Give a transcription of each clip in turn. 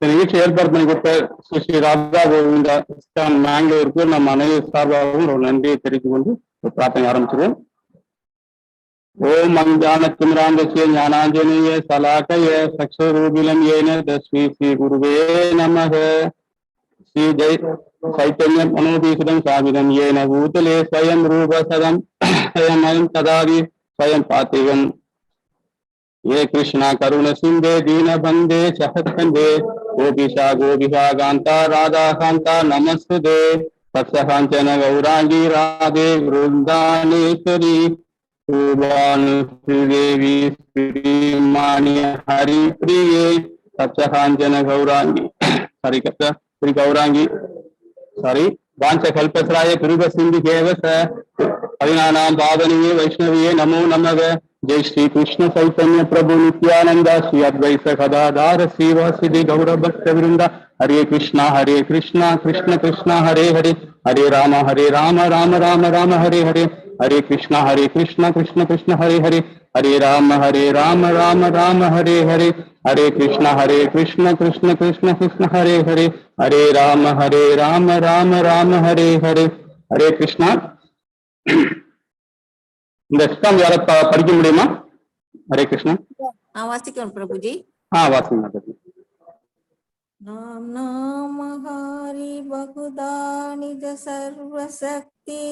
இந்த நிகழ்ச்சி ஏற்பாடு பண்ணி கொடுத்த ஸ்ரீ ராதா கோவிந்தா மேங்களூருக்கு நம்ம அனைவரும் சார்பாகவும் ஒரு நன்றியை தெரிவித்துக் கொண்டு பிரார்த்தனை ஆரம்பிச்சிருவோம். ஓம் அஞ்ஞானத்திமிராந்தஸ்ய ஞானாஞ்சனேய சலாகய சக்ஷரூபிலம் ஏன தஸ்மை ஸ்ரீ குருவே நமக. ஸ்ரீ சைத்தன்யம் மனோபீஷிதம் சாமிதம் ஏன பூதலே ஸ்வயம் ரூபசதம் ஸ்வயம் ததாதி ஸ்வயம் பாத்திகம். ये कृष्णा करुण सिंधे दीन बंदे सहस्कंदे गोपीशा गोपिका कांता राधा कांता नमस्ते सत्सकांचन गौरांगी राधे वृंदानेश्वरी देवी श्रीमान्य हरि प्रिये सत्सकांचन गौरांगी हरि श्री गौरांगी सॉरी वांच कल्पसराय कृप सिंधु केवस हरिनाम पावनीये वैष्णवीये नमो नमः. जय श्री कृष्ण चैतन्य प्रभु नित्यानंद श्री अद्वैत गदाधर श्रीवासदि गौर भक्त वृंद. हरे कृष्णा कृष्ण कृष्ण हरे हरे हरे राम राम राम हरे हरे हरे कृष्ण कृष्ण कृष्ण हरे हरे हरे राम राम राम हरे हरे हरे कृष्ण कृष्ण कृष्ण हरे हरे हरे राम राम हरे हरे हरे कृष्णा. இந்த ஸ்லோகம் யார படிக்க முடியுமா? ஹரே கிருஷ்ணா. வாசிக்கிறோம் பிரபுஜி. வாசிங்க. நாம் நாம ஹரி பகுதா நிஜ சர்வசக்தி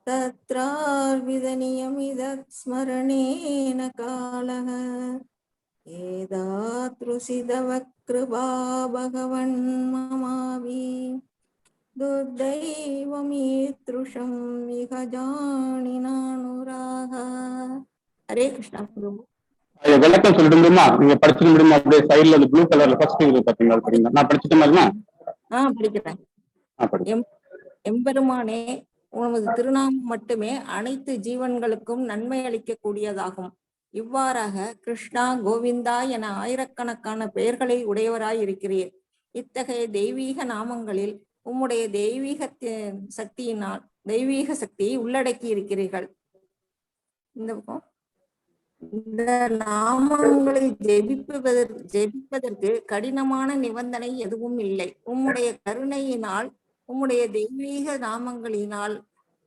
தத்ரார்விதநியமிதத் ஸ்மரணேன காலஹ ஏதாத்ருசிதவக்ருபா பகவன் மமாவி துர்தைவமீத்ருஷம் இஹ ஜானினானுராக. ஹரே கிருஷ்ணா பிரபு. விளக்கம் சொல்லிட முடியுமா? நீங்க படிச்சுக்க முடியுமா? அப்படியே சைடுல அந்த ப்ளூ கலர்ல ஃபர்ஸ்ட் இது பாத்தீங்களா? நான் படிச்சுட்ட மாதிரிமா? படிக்கிறேன். எம்பெருமானே, உனது திருநாமம் மட்டுமே அனைத்து ஜீவன்களுக்கும் நன்மை அளிக்க கூடியதாகும். இவ்வாறாக கிருஷ்ணா கோவிந்தா என ஆயிரக்கணக்கான பெயர்களை உடையவராய் இருக்கிறீர். இத்தகைய தெய்வீக நாமங்களில் உம்முடைய தெய்வீக சக்தியை உள்ளடக்கி இருக்கிறீர்கள். இந்த நாமங்களை ஜெபிப்பதற்கு கடினமான நிபந்தனை எதுவும் இல்லை. உம்முடைய கருணையினால், உம்முடைய தெய்வீக நாமங்களினால்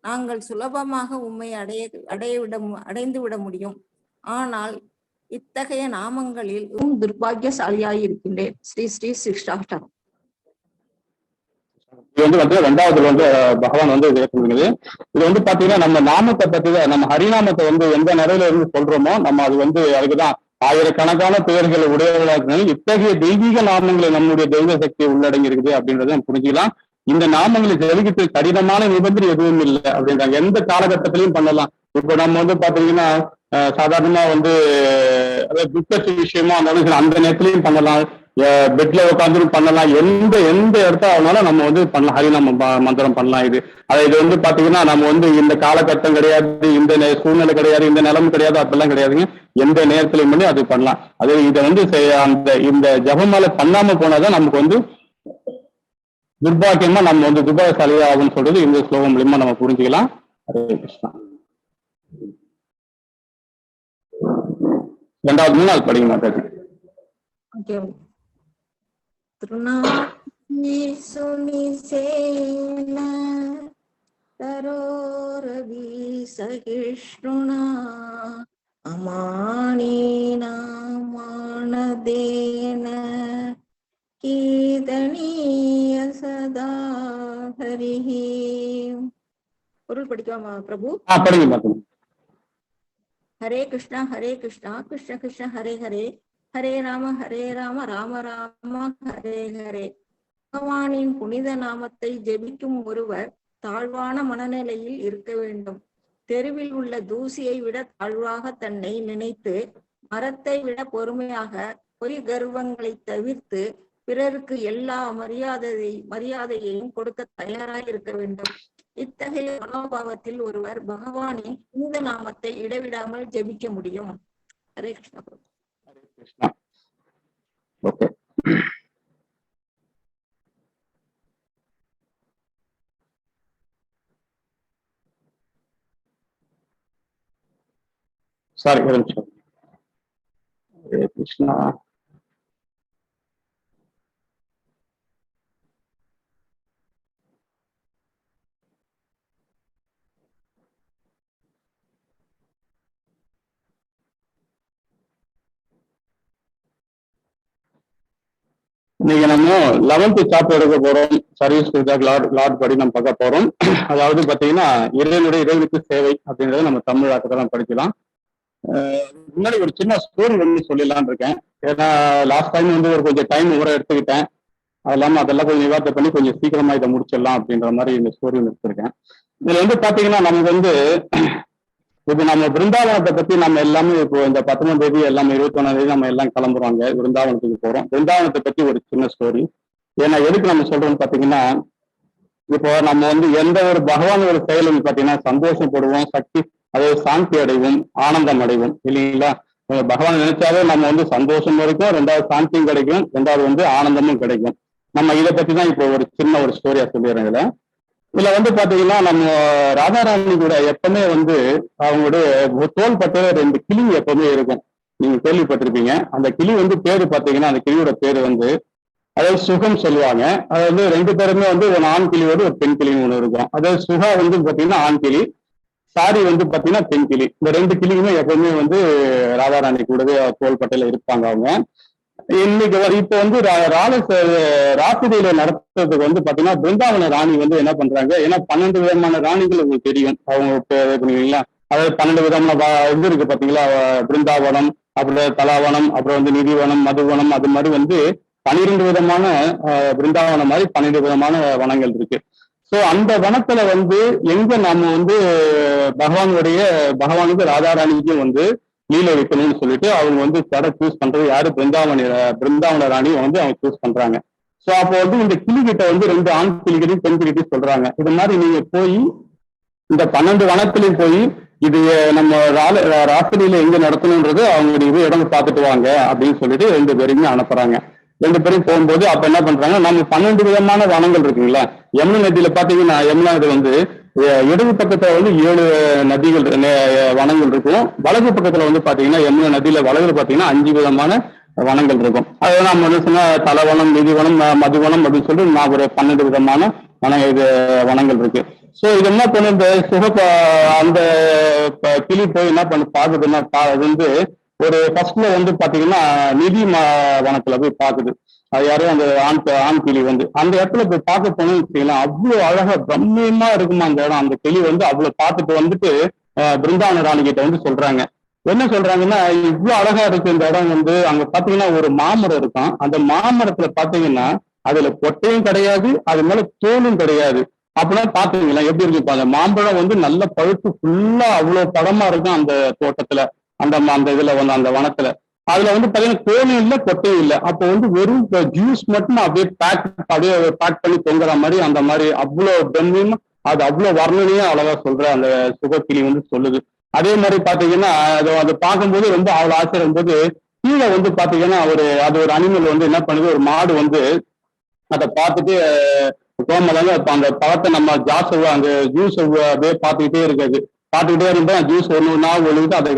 நாங்கள் சுலபமாக உம்மை அடைந்து விட முடியும். ஆனால் இத்தகைய நாமங்களில் துர்பாகியசாலியாயிருக்கின்றேன். ஸ்ரீ ஸ்ரீ சிஷ்டாஷ்டகம். இது ரெண்டாவது பகவான் விளக்குகிறது. இது பாத்தீங்கன்னா நம்ம நாமத்தை பத்தி நம்ம ஹரிநாமத்தை எந்த நிலையில இருந்து சொல்றோமோ நம்ம அது அதுக்குதான் ஆயிரக்கணக்கான பெயர்களை உடையவர்களாக இத்தகைய தெய்வீக நாமங்களை நம்முடைய தெய்வ சக்தியை உள்ளடங்கி இருக்குது அப்படின்றத புரிஞ்சுக்கலாம். இந்த நாமங்களை ஜெபிக்கிறது கடினமான நிபந்தனை எதுவும் இல்லை அப்படின்றாங்க. எந்த காலகட்டத்திலையும் பண்ணலாம். இப்ப நம்ம பாத்தீங்கன்னா சாதாரணமா துக்க விஷயமா இருந்தாலும் அந்த நேரத்திலையும் பண்ணலாம். பெட்ல உட்காந்து பண்ணலாம். எந்த இடத்த ஆனாலும் நம்ம பண்ணலாம். ஹரிநாம மந்திரம் பண்ணலாம். இது பாத்தீங்கன்னா நம்ம இந்த காலகட்டம் கிடையாது, இந்த சூழ்நிலை கிடையாது, இந்த நிலைமை கிடையாது, அப்படிலாம் கிடையாதுங்க. எந்த நேரத்திலையும் பண்ணி அது பண்ணலாம். அது இதை இந்த ஜபமாலை பண்ணாம போனாதான் நமக்கு துர்பாக்கியமா நம்ம துர்பாகசாலியா ஆகும்னு சொல்றது இந்த ஸ்லோகம் மூலியமா நம்ம புரிஞ்சுக்கலாம். ஹரே கிருஷ்ணா. ரெண்டாவது மூணாவது படிக்க மாட்டாரு. சகிஷ்ணுனா அமானீனாமானதேன கீதனீய சதா ஹரிஹி. பொருள் படிக்கலாமா பிரபு? படிங்க. ஹரே கிருஷ்ணா கிருஷ்ண கிருஷ்ண ஹரே ஹரே ஹரே ராம ராம ராம ஹரே ஹரே. பகவானின் புனித நாமத்தை ஜெபிக்கும் ஒருவர் தாழ்வான மனநிலையில் இருக்க வேண்டும். தெருவில் உள்ள தூசியை விட தாழ்வாக தன்னை நினைத்து, மரத்தை விட பொறுமையாக, பொய் கர்வங்களை தவிர்த்து பிறருக்கு எல்லா மரியாதையையும் கொடுக்க தயாராக இருக்க வேண்டும். இத்தகைய மனோபாவத்தில் ஒருவர் பகவானின் புனித நாமத்தை இடைவிடாமல் ஜெபிக்க முடியும். ஹரே கிருஷ்ணா. ஹரே கிருஷ்ணா. ஓகே. சாரி, ஒரு நிமிஷம். ஹரே கிருஷ்ணா. இன்னைக்கு நம்ம 11th சாப்டர் எடுக்க போறோம். சர்வீஸ் டு தி லார்ட் படி நம்ம பார்க்க போறோம். அதாவது பாத்தீங்கன்னா இறைவனுக்கு சேவை அப்படின்றத நம்ம தமிழ் ஆக்கத்தான் படிக்கலாம். முன்னாடி ஒரு சின்ன ஸ்டோரி வந்து சொல்லிடலான்னு இருக்கேன். ஏன்னா லாஸ்ட் டைம் வந்து ஒரு கொஞ்சம் டைம் ஊற எடுத்துக்கிட்டேன். அது இல்லாம அதெல்லாம் கொஞ்சம் நிவாரணை பண்ணி கொஞ்சம் சீக்கிரமா இதை முடிச்சிடலாம் அப்படின்ற மாதிரி இந்த ஸ்டோரி எடுத்திருக்கேன். இதுல வந்து பாத்தீங்கன்னா நமக்கு வந்து இப்போ நம்ம பிருந்தாவனத்தை பத்தி நம்ம எல்லாமே இப்போ இந்த 19ஆம் தேதி எல்லாமே 21ஆம் தேதி நம்ம எல்லாம் கிளம்புறாங்க, பிருந்தாவனத்துக்கு போறோம். பிருந்தாவனத்தை பத்தி ஒரு சின்ன ஸ்டோரி. ஏன்னா எதுக்கு நம்ம சொல்றோம்னு பாத்தீங்கன்னா, இப்போ நம்ம வந்து எந்த ஒரு பகவான் ஒரு செயலும் பாத்தீங்கன்னா சந்தோஷப்படுவோம், சக்தி அதாவது சாந்தி அடைவோம், ஆனந்தம் அடைவோம் இல்லைங்களா? பகவான் நினைச்சாவே நம்ம வந்து சந்தோஷம் இருக்கும், ரெண்டாவது சாந்தியும் கிடைக்கும், ரெண்டாவது வந்து ஆனந்தமும் கிடைக்கும். நம்ம இதை பத்தி தான் இப்போ ஒரு சின்ன ஒரு ஸ்டோரியா சொல்லிடுறேன். இதுல வந்து பாத்தீங்கன்னா நம்ம ராதாராணி கூட எப்பவுமே வந்து அவங்களுடைய தோல் பட்டையில 2 கிளி எப்பவுமே இருக்கும். நீங்க கேள்விப்பட்டிருப்பீங்க. அந்த கிளி வந்து பேரு பாத்தீங்கன்னா அந்த கிளியோட பேரு வந்து அதாவது சுகம் சொல்லுவாங்க. அதாவது 2 பேருமே வந்து ஒரு ஆண் கிளியோடு ஒரு பெண் கிளின்னு ஒண்ணு இருக்கும். அதாவது சுகா வந்து பாத்தீங்கன்னா ஆண் கிளி, சாரி வந்து பாத்தீங்கன்னா பெண் கிளி. இந்த 2 கிளியுமே எப்பவுமே வந்து ராதாராணி கூடவே தோல் பட்டையில இருப்பாங்க அவங்க. இன்னைக்கு இப்ப வந்து ராசிரியில நடத்துறதுக்கு வந்து பாத்தீங்கன்னா பிருந்தாவன ராணி வந்து என்ன பண்றாங்க, ஏன்னா 12 விதமான ராணிகள் உங்களுக்கு தெரியும். அவங்க பண்ணுவீங்களா, அதாவது 12 விதமான இது இருக்கு பாத்தீங்களா, பிருந்தாவனம், அப்புறம் தலாவனம், அப்புறம் வந்து நிதிவனம், மதுவனம், அது மாதிரி வந்து 12 விதமான பிருந்தாவனம் மாதிரி 12 விதமான வனங்கள் இருக்கு. சோ அந்த வனத்துல வந்து எங்க நாம வந்து பகவானுக்கு ராதாராணிக்கும் வந்து லீல வைக்கணும்னு சொல்லிட்டு அவங்க வந்து கடை சூஸ் பண்றது யாரு, பிருந்தாவன ராணி வந்து அவங்க சூஸ் பண்றாங்க. சோ அப்போ வந்து இந்த கிளி கிட்ட வந்து 2 ஆண் கிளிகளையும் பெண் கிளிகளையும் சொல்றாங்க, இது மாதிரி நீங்க போய் இந்த 12 வனத்திலையும் போய் இது நம்ம ராத்திரியில எங்க நடத்தணும்ன்றது அவங்களுடைய இது இடம் பார்த்துட்டு வாங்க அப்படின்னு சொல்லிட்டு 2 பேரையுமே அனுப்புறாங்க. 2 பேரும் போகும்போது அப்ப என்ன பண்றாங்க, நம்ம 12 விதமான வனங்கள் இருக்குங்களா, யமுனை நதியில பாத்தீங்கன்னா யமுனா இது வந்து இடது பக்கத்துல வந்து 7 நதிகள் வனங்கள் இருக்கும். வலது பக்கத்துல வந்து பாத்தீங்கன்னா யமுனை நதியில வலதுல பாத்தீங்கன்னா 5 விதமான வனங்கள் இருக்கும். அது நம்ம வந்து சொன்னா தலவனம், நிதிவனம், மதுவனம் அப்படின்னு சொல்லிட்டு நான் ஒரு 12 விதமான வனங்கள் இருக்கு. சோ இது என்ன பண்ணு, இந்த அந்த கிளி போய் என்ன பண்ணு பாக்குதுன்னா, அது வந்து ஒரு ஃபர்ஸ்ட்ல வந்து பாத்தீங்கன்னா நிதி வனத்துல போய் பாக்குது. அது யாரும் அந்த ஆண் கிளி வந்து அந்த இடத்துல போய் பார்க்க போனோம்னு வச்சுக்கலாம், அவ்வளவு அழகா பிரம்மியமா இருக்குமா அந்த இடம். அந்த கிளி வந்து அவ்வளவு பார்த்துட்டு வந்துட்டு பிருந்தாவன ராணி கிட்ட வந்து சொல்றாங்க. என்ன சொல்றாங்கன்னா, இவ்வளவு அழகா இருக்கு இந்த இடம் வந்து, அங்க பாத்தீங்கன்னா ஒரு மாமரம் இருக்கும். அந்த மாமரத்துல பாத்தீங்கன்னா அதுல கொட்டையும் கிடையாது, அது மேல தோலும் கிடையாது. அப்படின்னா பாத்தீங்களா எப்படி இருக்கு, அந்த மாம்பழம் வந்து நல்ல பழுத்து ஃபுல்லா அவ்வளவு படமா இருக்கும் அந்த தோட்டத்துல, அந்த இதுல வந்து அந்த வனத்துல. அதுல வந்து பாத்தீங்கன்னா தோலும் இல்லை, கொட்டையும் இல்லை. அப்போ வந்து வெறும் ஜூஸ் மட்டும் அப்படியே பேக் பண்ணி தொங்குற மாதிரி, அந்த மாதிரி அவ்வளவு பெண்மையும் அது அவ்வளவு வர்ணனையும் அழகா சொல்ற அந்த சுகக்கிளி வந்து சொல்லுது. அதே மாதிரி பாத்தீங்கன்னா அதை பார்க்கும்போது ரொம்ப அவ்வளவு ஆச்சரியம் போது கீழே வந்து பாத்தீங்கன்னா அது ஒரு அனிமல் வந்து என்ன பண்ணுது, ஒரு மாடு வந்து அதை பார்த்துட்டு கோமலாங்க அந்த பழத்தை நம்ம அந்த ஜூஸ் அப்படியே பார்த்துக்கிட்டே இருக்காது. பார்த்துக்கிட்டே இருந்தா ஜூஸ் ஒண்ணு ஒழுங்கு அதை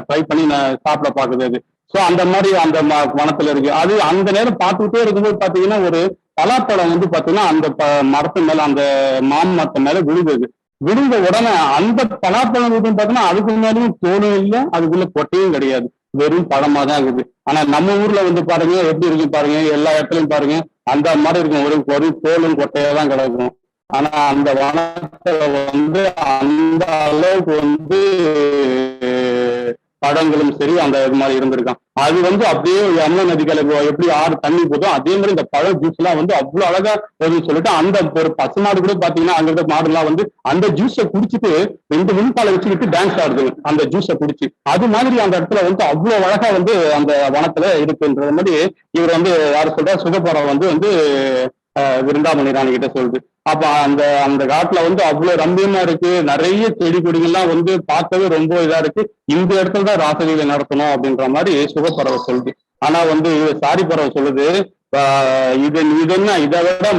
ட்ரை பண்ணி சாப்பிட பாக்குது அது. சோ அந்த மாதிரி அந்த வனத்துல இருக்கு. அது அந்த நேரம் பார்த்துக்கிட்டே இருக்கும்போது பாத்தீங்கன்னா ஒரு பலாப்பழம் வந்து பாத்தீங்கன்னா அந்த மரத்து மேல, அந்த மாமரத்து மேல விழுகுது. விழுந்த உடனே அந்த பலாப்பழம் பாத்தீங்கன்னா அதுக்கு மேலேயும் தோலும் இல்லை, அதுக்குள்ள கொட்டையும் கிடையாது, வெறும் பழமா தான் இருக்குது. ஆனா நம்ம ஊர்ல வந்து பாருங்க எப்படி இருக்கு பாருங்க, எல்லா இடத்துலயும் பாருங்க அந்த மாதிரி இருக்கும், ஒரு தோலும் கொட்டையா தான் கிடக்கும். ஆனா அந்த வனத்துல வந்து அந்த அளவுக்கு வந்து பழங்களும் சரி அந்த இது மாதிரி இருந்திருக்கான். அது வந்து அப்படியே யமுனை நதிகளை எப்படி ஆறு தண்ணி போதும் அதே மாதிரி இந்த பழ ஜூஸ் எல்லாம் வந்து அவ்வளவு அழகா வருதுன்னு சொல்லிட்டு அந்த ஒரு பசுமாடு கூட பாத்தீங்கன்னா அங்க இருக்க மாடு எல்லாம் வந்து அந்த ஜூஸை குடிச்சிட்டு 2 முன்பாலை வச்சுக்கிட்டு டான்ஸ் ஆடுது அந்த ஜூஸை குடிச்சு. அது மாதிரி அந்த இடத்துல வந்து அவ்வளவு அழகா வந்து அந்த வனத்துல இருக்குன்றது மாதிரி இவர் வந்து யாரு சொல்ற, சுகபரம் வந்து விருந்தாமணி ராணி கிட்ட சொல்லுது. அப்ப அந்த அந்த காட்டுல வந்து அவ்வளவு ரம்மியமா இருக்கு, நிறைய செடி கொடிகள்லாம் வந்து பார்க்கவே ரொம்ப இதா இருக்கு. இந்த இடத்துலதான் ராசலீலை நடத்தணும் அப்படின்ற மாதிரி சுகப்பறவை சொல்லுது. ஆனா வந்து சாரி பறவை சொல்லுது, இது என்ன இதை விட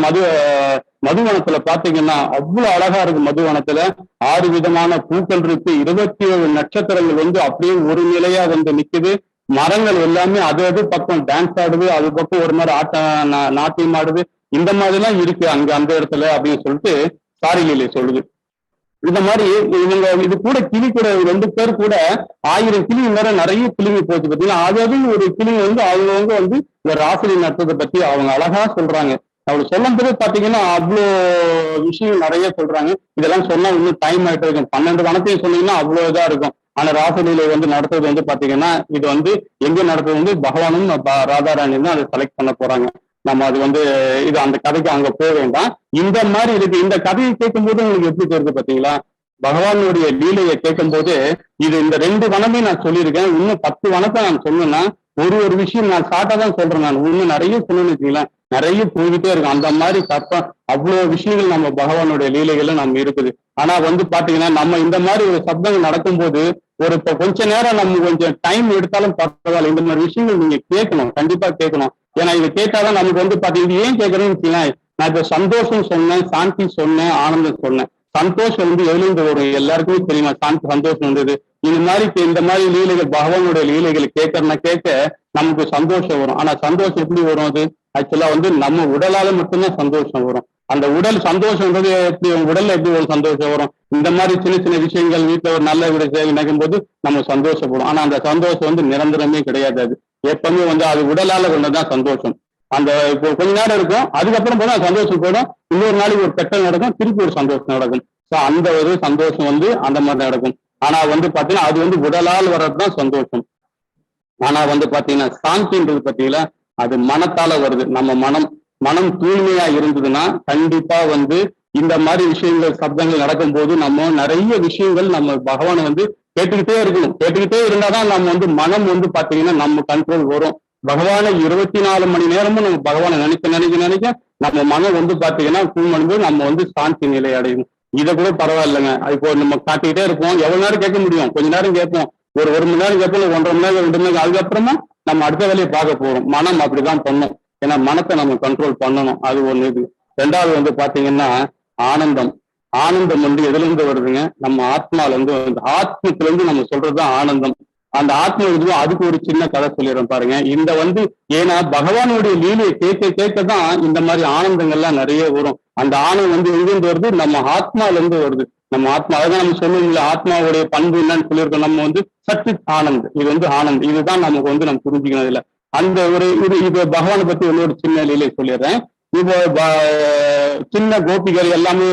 மதுவனத்துல பாத்தீங்கன்னா அவ்வளவு அழகா இருக்கு. மதுவனத்துல 6 விதமான பூக்கள் இருக்கு, 27 நட்சத்திரங்கள் வந்து அப்படியே ஒரு நிலையா வந்து நிக்குது. மரங்கள் எல்லாமே அது பக்கம் டான்ஸ் ஆடுது, அது பக்கம் ஒரு மாதிரி நாட்டியம் ஆடுது. இந்த மாதிரி எல்லாம் இருக்கு அங்க அந்த இடத்துல அப்படின்னு சொல்லிட்டு சாரிலீலை சொல்லுது. இந்த மாதிரி இவங்க இது கூட கிளி கூட 2 பேர் கூட 1000 கிளி நேரம் நிறைய கிளிங்க போச்சு பார்த்தீங்கன்னா, அதாவது ஒரு கிளி வந்து அவங்கவுங்க வந்து இந்த ராசிலி நட்பத்தை பத்தி அவங்க அழகா சொல்றாங்க. அவங்க சொல்லும் போது பாத்தீங்கன்னா அவ்வளோ விஷயம் நிறைய சொல்றாங்க. இதெல்லாம் சொன்னா இன்னும் டைம் ஆயிட்டு இருக்கும். 12 வனத்தையும் சொன்னீங்கன்னா அவ்வளோ இதா இருக்கும். ஆனா ராசலீலை நடத்துறது பாத்தீங்கன்னா இது எங்க நடத்துறது பகவானும் ராதாராணியும் தான் அதை செலக்ட் பண்ண போறாங்க. நம்ம அது இது அந்த கதைக்கு அங்க போக வேண்டாம். இந்த மாதிரி இருக்கு. இந்த கதையை கேட்கும் போது உங்களுக்கு எப்படி தெரியுது பாத்தீங்களா? பகவானுடைய லீலையை கேட்கும் போது இது இந்த 2 வனமே நான் சொல்லியிருக்கேன். இன்னும் 10 வனத்தை நான் சொன்னேன்னா ஒரு விஷயம் நான் ஷார்ட்டா தான் சொல்றேன். நான் இன்னும் நிறைய சொல்லணும்னு வச்சுக்கலாம், நிறைய போய்கிட்டே இருக்கும். அந்த மாதிரி அவ்வளவு விஷயங்கள் நம்ம பகவானுடைய லீலைகள்ல நம்ம இருக்குது. ஆனா பாத்தீங்கன்னா நம்ம இந்த மாதிரி ஒரு சப்தங்கள் நடக்கும்போது கொஞ்ச நேரம் நம்ம கொஞ்சம் டைம் எடுத்தாலும் பரவாயில்ல, இந்த மாதிரி விஷயங்கள் நீங்க கேட்கணும், கண்டிப்பா கேட்கணும். ஏன்னா இது கேட்டாதான் நமக்கு பாத்தீங்கன்னா ஏன் கேட்கறேன்னு வச்சுக்கலாம். நான் இப்ப சந்தோஷம் சொன்னேன், சாந்தி சொன்னேன், ஆனந்தம் சொன்னேன். சந்தோஷம் எதுலேருந்து வரும் எல்லாருக்குமே தெரியுமா? சந்தோஷம் வந்தது. இந்த மாதிரி லீலைகள் பகவானுடைய லீலைகள் கேட்க நமக்கு சந்தோஷம் வரும். ஆனா சந்தோஷம் எப்படி வரும்? அது ஆக்சுவலா நம்ம உடலால மட்டும்தான் சந்தோஷம் வரும். அந்த உடல் சந்தோஷம்ன்றது எப்படி உடல்ல எப்படி ஒரு சந்தோஷம் வரும்? இந்த மாதிரி சின்ன சின்ன விஷயங்கள் வீட்டுல ஒரு நல்ல விட நினைக்கும் போது நம்ம சந்தோஷப்படும். ஆனா அந்த சந்தோஷம் நிரந்தரமே கிடையாது. அது எப்பவுமே அது உடலால ஒண்ணுதான் சந்தோஷம். அந்த இப்போ கொஞ்ச நேரம் இருக்கும், அதுக்கப்புறம் போனா சந்தோஷம் போயிடும். இன்னொரு நாளைக்கு ஒரு கெட்டல் நடக்கும், திருப்பி ஒரு சந்தோஷம் நடக்கும். ஸோ அந்த ஒரு சந்தோஷம் அந்த மாதிரி நடக்கும். ஆனா பாத்தீங்கன்னா அது உடலால் வர்றதுதான் சந்தோஷம். ஆனா பாத்தீங்கன்னா சாந்தின்றது பாத்தீங்கன்னா அது மனத்தால வருது. நம்ம மனம் தூய்மையா இருந்ததுன்னா கண்டிப்பா இந்த மாதிரி விஷயங்கள் சப்தங்கள் நடக்கும் போது நம்ம நிறைய விஷயங்கள் நம்ம பகவானை கேட்டுக்கிட்டே இருக்கணும். கேட்டுக்கிட்டே இருந்தாதான் நம்ம மனம் பாத்தீங்கன்னா நம்ம கண்ட்ரோல் வரும். பகவானை 24 மணி நேரமும் நம்ம பகவானை நினைக்க நம்ம மனம் பாத்தீங்கன்னா தூங்கும்போது நம்ம சாந்தி நிலை அடையும். இதை கூட பரவாயில்லைங்க. இப்போ நம்ம காட்டிக்கிட்டே இருப்போம். எவ்வளவு நேரம் கேட்க முடியும்? கொஞ்ச நேரம் கேட்போம், ஒரு மணி நேரம் கேட்போம், 1.5 மணி நேரம் 2 மணி நேரம். அதுக்கப்புறமா நம்ம அடுத்த வேலையை பார்க்க போறோம். மனம் அப்படிதான் பண்ணும். ஏன்னா மனத்தை நம்ம கண்ட்ரோல் பண்ணணும். அது ஒண்ணு. இது 2வது பாத்தீங்கன்னா ஆனந்தம். ஆனந்தம் எதுல இருந்து வருதுங்க? நம்ம ஆத்மால இருந்து. ஆத்மத்துல இருந்து நம்ம சொல்றதுதான் ஆனந்தம். அந்த ஆத்ம இதுவும் அதுக்கு ஒரு சின்ன கதை சொல்லிடுறேன் பாருங்க. இந்த ஏன்னா பகவானுடைய லீலையை கேட்கதான் இந்த மாதிரி ஆனந்தங்கள்லாம் நிறைய வரும். அந்த ஆனந்தம் எங்கிருந்து வருது? நம்ம ஆத்மால இருந்து வருது. நம்ம ஆத்மா அதான் நம்ம சொல்லுவோம்ல, ஆத்மாவுடைய பண்பு என்னன்னு சொல்லியிருக்கோம். நம்ம சச்சித் ஆனந்த். இது ஆனந்த். இதுதான் நமக்கு நம்ம புரிஞ்சுக்கணும். இதுல அந்த இது பகவானை பத்தி ஒரு சின்ன லீலை சொல்லிடுறேன். இப்போ சின்ன கோபிகள் எல்லாமே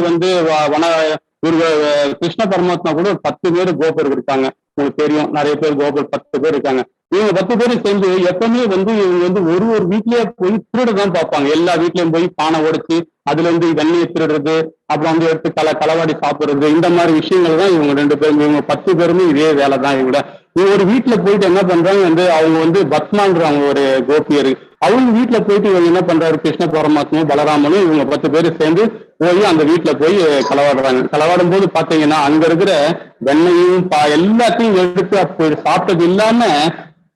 கிருஷ்ண பரமாத்மா கூட 10 பேர் கோபர் இருக்காங்க. உங்களுக்கு தெரியும், நிறைய பேர் கோபர் 10 பேர் இருக்காங்க. இவங்க 10 பேரும் சேர்ந்து எப்பவுமே இவங்க ஒரு வீட்லயே போய் திருடதான் பார்ப்பாங்க. எல்லா வீட்லயும் போய் பானை உடைச்சு அதுல வெண்ணெயை திருடுறது, அப்புறம் எடுத்து களவாடி சாப்பிடுறது, இந்த மாதிரி விஷயங்கள் தான் இவங்க 2 பேரும். இவங்க 10 பேருமே இதே வேலை தான். இவங்க ஒரு வீட்டுல போயிட்டு என்ன பண்றாங்க, அவங்க பத்மான்றாங்க ஒரு கோபியர். அவங்க வீட்டுல போயிட்டு இவங்க என்ன பண்றாரு, கிருஷ்ண பரமாத்மாவும் பலராமனும் இவங்க 10 பேரும் சேர்ந்து போய் அந்த வீட்டுல போய் களவாடுறாங்க. களவாடும் போது பாத்தீங்கன்னா அங்க இருக்கிற வெண்ணையும் எல்லாத்தையும் எடுத்து அப்படி சாப்பிட்டது இல்லாம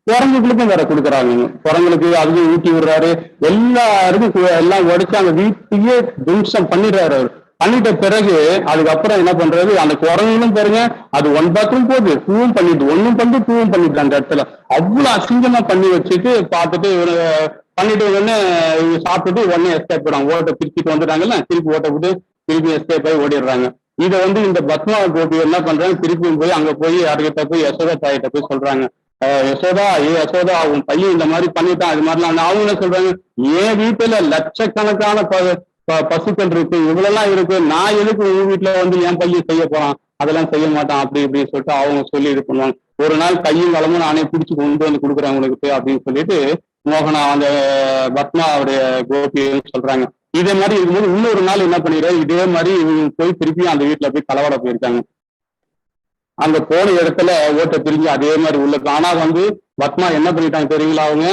குரங்குகளுக்கும் வேற கொடுக்குறாங்க. குரங்களுக்கு அதுவும் ஊட்டி விடுறாரு. எல்லாருக்கும் எல்லாம் உடைச்சு அந்த வீட்டையே தும்சம் பண்ணிடுறாரு. அவர் பண்ணிட்ட பிறகு அதுக்கப்புறம் என்ன பண்றாரு, அந்த குரங்களும் பாருங்க அது 1 பாத்ரூம் போகுது, பூவும் பண்ணிட்டு ஒண்ணும் பண்ணிட்டு பூவும் பண்ணிட்டு அந்த இடத்துல அவ்வளவு அசிங்கமா பண்ணி வச்சுட்டு பார்த்துட்டு பண்ணிட்டு உடனே சாப்பிட்டுட்டு உடனே எஸ்கேப் போயிடுறாங்க. ஓட்டை பிரிச்சுட்டு வந்துட்டாங்கல்ல, திருப்பி ஓட்டை விட்டு திருப்பி எஸ்கேப் ஆகி ஓடிடுறாங்க. இதை இந்த பத்மா கோபி என்ன பண்றாங்க, திருப்பியும் போய் அங்க போய் யாருக்கிட்ட போய் யசோதா தாயிட்ட போய் சொல்றாங்க, யசோதா யசோதா அவன் பையன் இந்த மாதிரி பண்ணிட்டான். அது மாதிரிலாம் அவங்க என்ன சொல்றாங்க, என் வீட்டுல லட்சக்கணக்கான பசுக்கள் இருக்கு, இவ்வளவு இருக்கு, நான் எதுக்கு உங்க வீட்டுல என் பையன் செய்ய போறான், அதெல்லாம் செய்ய மாட்டான் அப்படி இப்படின்னு சொல்லிட்டு அவங்க சொல்லி இது பண்ணுவாங்க. ஒரு நாள் கையும் களமும் நானே பிடிச்சு கொண்டு கொடுக்குறேன் உங்களுக்கு அப்படின்னு சொல்லிட்டு மோகனா அந்த பத்மா அவருடைய கோபின்னு சொல்றாங்க. இதே மாதிரி இருக்கும்போது இன்னொரு நாள் என்ன பண்ணிடுறாரு, இதே மாதிரி இவங்க போய் திருப்பி அந்த வீட்டுல போய் களவாட போயிருக்காங்க. அங்க போன இடத்துல ஓட்டை பிரிஞ்சு அதே மாதிரி உள்ள. ஆனா பத்மா என்ன பண்ணிட்டாங்க தெரியுங்களா, அவங்க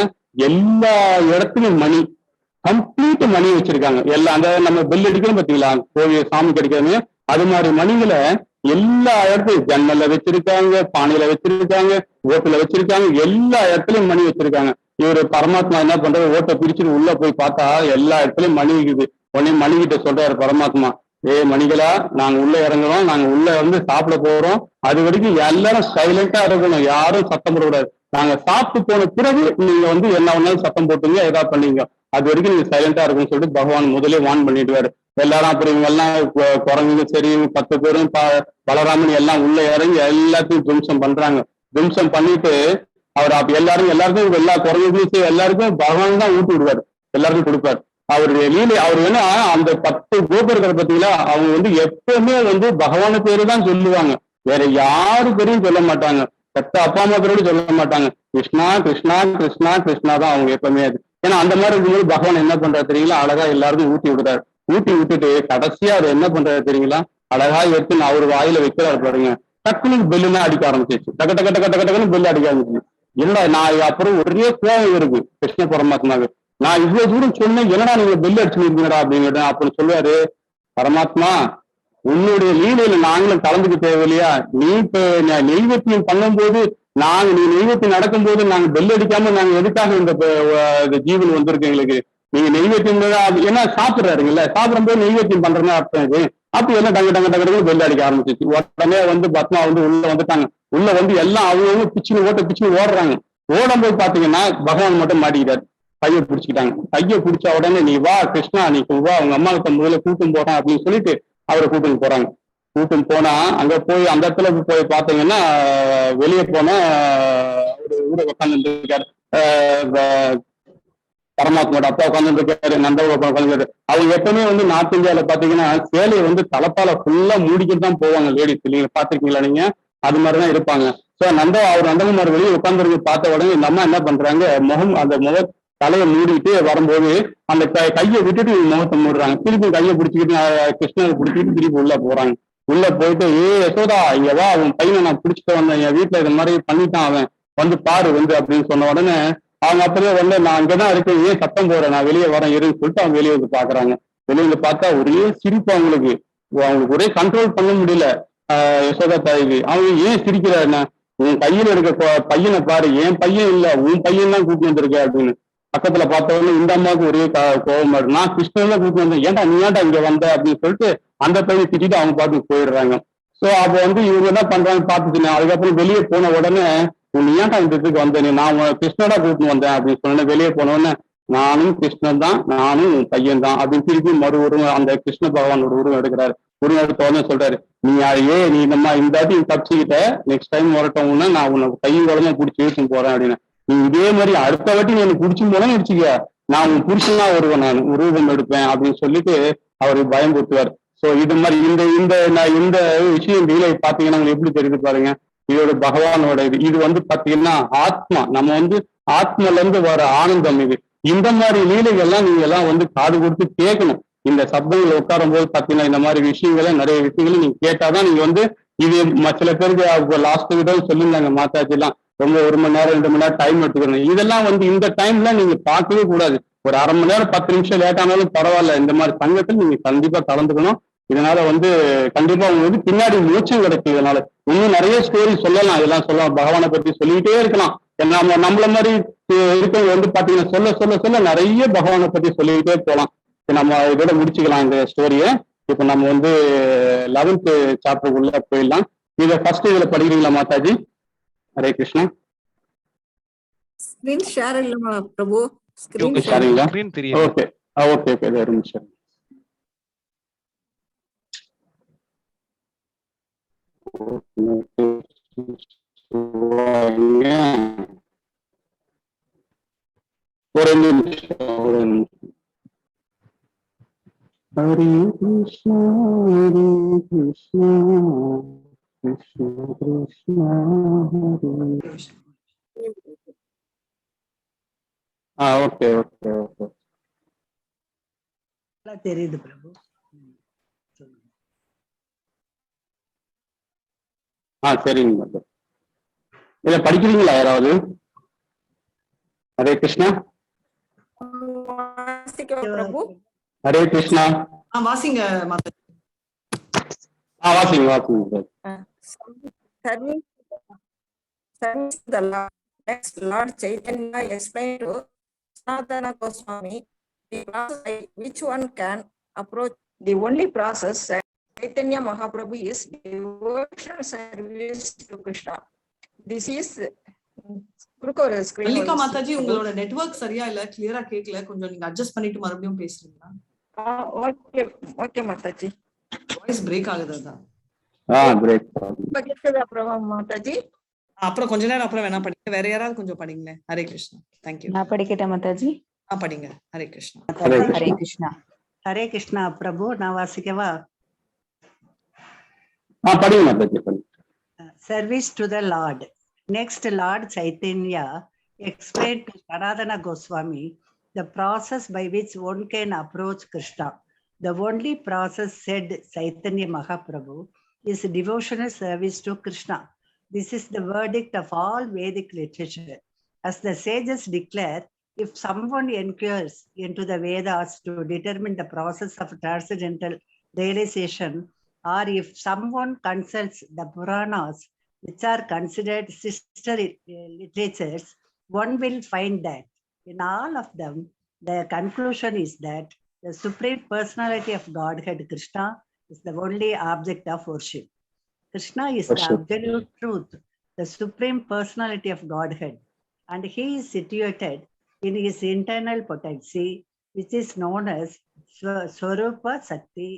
எல்லா இடத்துலயும் மணி, கம்ப்ளீட் மணி வச்சிருக்காங்க. எல்லாம் அந்த நம்ம பெல் அடிக்கணும் பாத்தீங்களா, கோவில் சாமி கிடைக்காது, அது மாதிரி மணிகளை எல்லா இடத்துலயும் ஜன்னல்ல வச்சிருக்காங்க, பானையில வச்சிருக்காங்க, ஓட்டுல வச்சிருக்காங்க, எல்லா இடத்துலயும் மணி வச்சிருக்காங்க. இவரு பரமாத்மா என்ன பண்றாரு, ஓட்டை பிரிச்சுட்டு உள்ள போய் பார்த்தா எல்லா இடத்துலயும் மணி இருக்குது. உடனே மணிகிட்ட சொல்றாரு பரமாத்மா, மணிகளா நாங்க உள்ள இறங்குறோம், நாங்க உள்ள சாப்பிட போறோம், அது வரைக்கும் எல்லாரும் சைலண்டா இருக்கணும், யாரும் சத்தம் போடக்கூடாது. நாங்க சாப்பிட்டு போன பிறகு நீங்க என்ன ஒன்னாலும் சத்தம் போட்டுங்க, ஏதாவது பண்ணீங்க, அது வரைக்கும் நீங்க சைலண்டா இருக்கும்னு சொல்லிட்டு பகவான் முதலே வான் பண்ணிடுவாரு எல்லாரும். அப்புறம் இவங்க எல்லாம் குரங்குங்க சரி 10 பேரும் பலராமன் எல்லாம் உள்ள இறங்கி எல்லாத்தையும் தும்சம் பண்றாங்க. தும்சம் பண்ணிட்டு அவர் எல்லாருக்கும் எல்லா குறைஞ்சதையும் எல்லாருக்கும் பகவான் தான் ஊட்டி விடுவார், எல்லாருக்கும் கொடுப்பார். அவருடைய லீலை அவர் வேணா அந்த 10 கோபுரங்களை பத்திங்களா அவங்க வந்து எப்பவுமே வந்து பகவான பேரு தான் சொல்லுவாங்க, வேற யாரு பேரையும் சொல்ல மாட்டாங்க, பெத்த அப்பா அம்மா பேரோடு சொல்ல மாட்டாங்க. கிருஷ்ணா கிருஷ்ணா கிருஷ்ணா கிருஷ்ணா தான் அவங்க எப்பவுமே. அது ஏன்னா அந்த மாதிரி இருக்கும்போது பகவான் என்ன பண்றாரு தெரியுங்களா, அழகா எல்லாருக்கும் ஊட்டி விடுறாரு. ஊட்டி விட்டுட்டு கடைசியா அவர் என்ன பண்றாரு தெரியுங்களா, அழகா எடுத்து நான் அவர் வாயில வைக்கிறாரு பாருங்க, டக்குனு பெல்லுன்னா அடிக்க ஆரம்பிச்சிச்சு, டக்கு டக்கு டக்கு டக்கு டக்குன்னு பெல் அடிக்க ஆரம்பிச்சு. என்னடா நான் அப்புறம் ஒரே கோவம் இருக்கு கிருஷ்ண பரமாத்மாவுக்கு, நான் இவ்வளவு தூரம் சொன்னேன் என்னடா நீங்க பெல் அடிச்சுருக்கீங்கடா அப்படின்னு. அப்புறம் சொல்லுவாரு, பரமாத்மா உன்னுடைய லீலையில நாங்களும் கலந்துக்க தேவையில்லையா, நீ இப்ப நெய்வேத்தியம் பண்ணும்போது நீ நெய்வேத்தியம் நடக்கும் போது நாங்க பெல் அடிக்காம நாங்க எதுக்காக இந்த ஜீவன் வந்திருக்கு எங்களுக்கு, நீங்க நெய்வேத்தியம் ஏன்னா சாப்பிடுறாருங்கல்ல, சாப்பிடும்போது நெய்வேத்தியம் பண்றதுன்னு அர்த்தம் இது. அப்படி எல்லாம் டங்கு டங்கு டங்கு பெல் அடிக்க ஆரம்பிச்சிச்சு. உடனே வந்து பத்மா வந்து உள்ள வந்துட்டாங்க. உள்ள வந்து எல்லாம் அவங்க பிச்சுன்னு ஓடுறாங்க. ஓடும் போது பாத்தீங்கன்னா பகவான் மட்டும் மாட்டிக்கிட்டாரு, கையை பிடிச்சிக்கிட்டாங்க. கையை பிடிச்ச உடனே நீ வா கிருஷ்ணா, நீ வா உங்க அம்மா கிட்ட முதல்ல கூட்டும் போறான் அப்படின்னு சொல்லிட்டு அவரை கூட்டின்னு போறாங்க. கூட்டும் போனா அங்க போய் அந்த இடத்துல போய் பாத்தீங்கன்னா வெளியே போனா ஒரு ஊரை உட்காந்துட்டு இருக்காரு, பரமாத்மாவோட அப்பா உட்காந்து இருக்காரு, நந்தவ உட்காந்து. அவங்க எப்பவுமே வந்து நார்த் இந்தியாவில பாத்தீங்கன்னா சேலையை வந்து தலைப்பால ஃபுல்லா மூடிக்கிட்டு தான் போவாங்க லேடிஸ், நீங்க பாத்துருக்கீங்களா நீங்க, அது மாதிரிதான் இருப்பாங்க. சோ அவர் நந்தகுமார் வெளியே உட்காந்துருக்கு பார்த்த உடனே இந்த அம்மா என்ன பண்றாங்க, அந்த தலையை மூடிட்டு வரும்போது அந்த கையை விட்டுட்டு முகத்தை மூடுறாங்க. திருப்பி கையை பிடிச்சிக்கிட்டு கிருஷ்ணனை பிடிச்சிக்கிட்டு திருப்பி உள்ள போறாங்க. உள்ள போயிட்டு யசோதா இங்க வா, அவன் பையனை நான் பிடிச்சிட்டு வந்தேன், என் வீட்டுல இது மாதிரி பண்ணிட்டான், அவன் வந்து பாரு வந்து அப்படின்னு சொன்ன உடனே அவங்க அப்பவே வந்து நான் அங்கதான் இருக்கேன், ஏன் சத்தம் போறேன், நான் வெளியே வரேன் இருன்னு சொல்லிட்டு அவங்க வெளியே வந்து பாக்குறாங்க. வெளியே வந்து பார்த்தா ஒரே சிரிப்பு அவங்களுக்கு ஒரே கண்ட்ரோல் பண்ண முடியல. யசோதா தாய்க்கு அவங்க ஏன் சிரிக்கிறாருன்னா, உன் கையில இருக்க பையனை பாரு, என் பையன் இல்ல உன் பையன் தான் கூட்டி வந்திருக்க அப்படின்னு. பக்கத்துல பார்த்தவொடனே இந்த அம்மாவுக்கு ஒரே கோபம் வருது, நான் கிருஷ்ணன் தான் கூட்டி வந்தேன், ஏன்டா நீ ஏன்டா இங்க வந்த அப்படின்னு சொல்லிட்டு அந்த பையனை திட்டிட்டு அவங்க பாட்டுக்கு போயிடுறாங்க. சோ அப்ப வந்து இவங்க என்ன பண்றாங்க பார்த்துச்சுன்னா, அதுக்கப்புறம் வெளியே போன உடனே நீ ஏன்டா இந்த இதுக்கு வந்தேன், நான் கிருஷ்ணடா கூட்டின்னு வந்தேன் அப்படின்னு சொன்னேன். வெளியே போன உடனே நானும் கிருஷ்ணன் தான், நானும் உன் பையன் தான் அப்படின்னு திருப்பி உருவம் அந்த கிருஷ்ண பகவான் ஒரு உருவம் எடுக்கிறாரு. உருவம் எடுத்த உடனே சொல்றாரு, நீ நீ நம்ம இந்த வாட்டி தப்பிச்சுக்கிட்ட, நெக்ஸ்ட் டைம் வரட்டோம்னா நான் உன்னை கையும் குழந்தை பிடிச்சி இழுத்துன்னு போறேன் அப்படின்னு. நீ இதே மாதிரி அடுத்த வாட்டி நீ எனக்கு பிடிச்சும் போனேன்னு வச்சுக்க, நான் உன் புருஷனா வருவேன், நான் உருவம் எடுப்பேன் அப்படின்னு சொல்லிட்டு அவரு பயன்படுத்துவார். சோ இது மாதிரி இந்த விஷயம் லீலை பாத்தீங்கன்னா உங்களுக்கு எப்படி தெரியுது பாருங்க, இதோட பகவானோட இது வந்து பாத்தீங்கன்னா ஆத்மா, நம்ம வந்து ஆத்மால இருந்து வர ஆனந்தம் இது. இந்த மாதிரி லீலைகள்லாம் நீங்க எல்லாம் வந்து காது கொடுத்து கேட்கணும். இந்த சப்தங்கள் உட்காரும் போது பாத்தீங்கன்னா இந்த மாதிரி விஷயங்களை நிறைய விஷயங்களை நீங்க கேட்டாதான் நீங்க வந்து இது சில பேருக்கு லாஸ்ட் விட சொல்லியிருந்தாங்க மாதாஜி எல்லாம், ரொம்ப 1 மணி நேரம் 2 மணி நேரம் டைம் எடுத்துக்கணும். இதெல்லாம் வந்து இந்த டைம்ல நீங்க பார்க்கவே கூடாது. ஒரு அரை மணி நேரம் 10 நிமிஷம் லேட் ஆனாலும் பரவாயில்ல, இந்த மாதிரி சங்கத்தில் நீங்க கண்டிப்பா கலந்துக்கணும். இதனால வந்து கண்டிப்பா உங்களுக்கு பின்னாடி மூச்சம் கிடைக்கும். இதனால இன்னும் நிறைய ஸ்டோரி சொல்லலாம், இதெல்லாம் சொல்லலாம், பகவானை பத்தி சொல்லிக்கிட்டே இருக்கலாம். நம்மள மாதிரி இருக்கவங்க வந்து பாத்தீங்கன்னா சொல்ல சொல்ல சொல்ல நிறைய பகவானை பத்தி சொல்லிக்கிட்டே போகலாம். நம்ம இதோட முடிச்சுக்கலாம் இந்த ஸ்டோரியை. இப்ப நம்ம வந்து 11th சாப்டருக்குள்ள போயிடலாம். இதை ஃபர்ஸ்ட் இதுல படிக்கிறீங்களா மாதாஜி? ஹரே கிருஷ்ணா. ஸ்கிரீன் ஷேர் இல்லமா பிரபு? ஸ்கிரீன் ஷேரிங்களா? ஓகே ஓகே ஓகே, ஒரு நிமிஷம். ஒரு நிமிஷம். Hare Krishna Hare Krishna Krishna Krishna Hare. Okay okay okay, தெரியுது பிரபு. சரிங்க. இத படிக்கிறீங்களா யாராவது? ஹரே கிருஷ்ணா. பிரபு ஹரே கிருஷ்ணா. வாசிங்க மாதாஜி. வாசிங்க வாசிங்க. Next, Lord Chaitanya explained to Sanatana Goswami the process by which one can approach the only process Chaitanya Mahaprabhu is devotional service to Krishna. This is Mallika Mataji, உங்களோட நெட்வொர்க் சரியா இல்ல, கிளியரா கேட்கல, கொஞ்சம் நீங்க அட்ஜஸ்ட் பண்ணிட்டு மறுபடியும் பேசுறீங்களா? Okay okay Mataji. Voice break ஆகுதா? பிரேக் கேக்குதா பிரபு மாதாஜி? அப்புறம் கொஞ்ச நேரம் அப்புறம் வேணா படிங்க. வேற யாராவது கொஞ்சம் படிங்களேன். ஹரே கிருஷ்ணா. தேங்க்யூ. நான் படிக்கட்டேன் மாதாஜி. படிங்க. ஹரே கிருஷ்ணா. ஹரே கிருஷ்ணா. ஹரே கிருஷ்ணா. பிரபு நான் வாசிக்கவா? படிங்க Mataji. Service to the Lord. Next, Lord Chaitanya explained to Sanatana Goswami the process by which one can approach Krishna. The only process, said Chaitanya Mahaprabhu, is devotional service to Krishna. This is the verdict of all Vedic literature. As the sages declare, if someone inquires into the Vedas to determine the process of transcendental realization, or if someone consults the Puranas, which are considered sister literatures, one will find that in all of them, the conclusion is that the Supreme Personality of Godhead, Krishna, is the only object of worship. Krishna is the absolute truth, the Supreme Personality of Godhead, and he is situated in his internal potency, which is known as Swarupa Sakti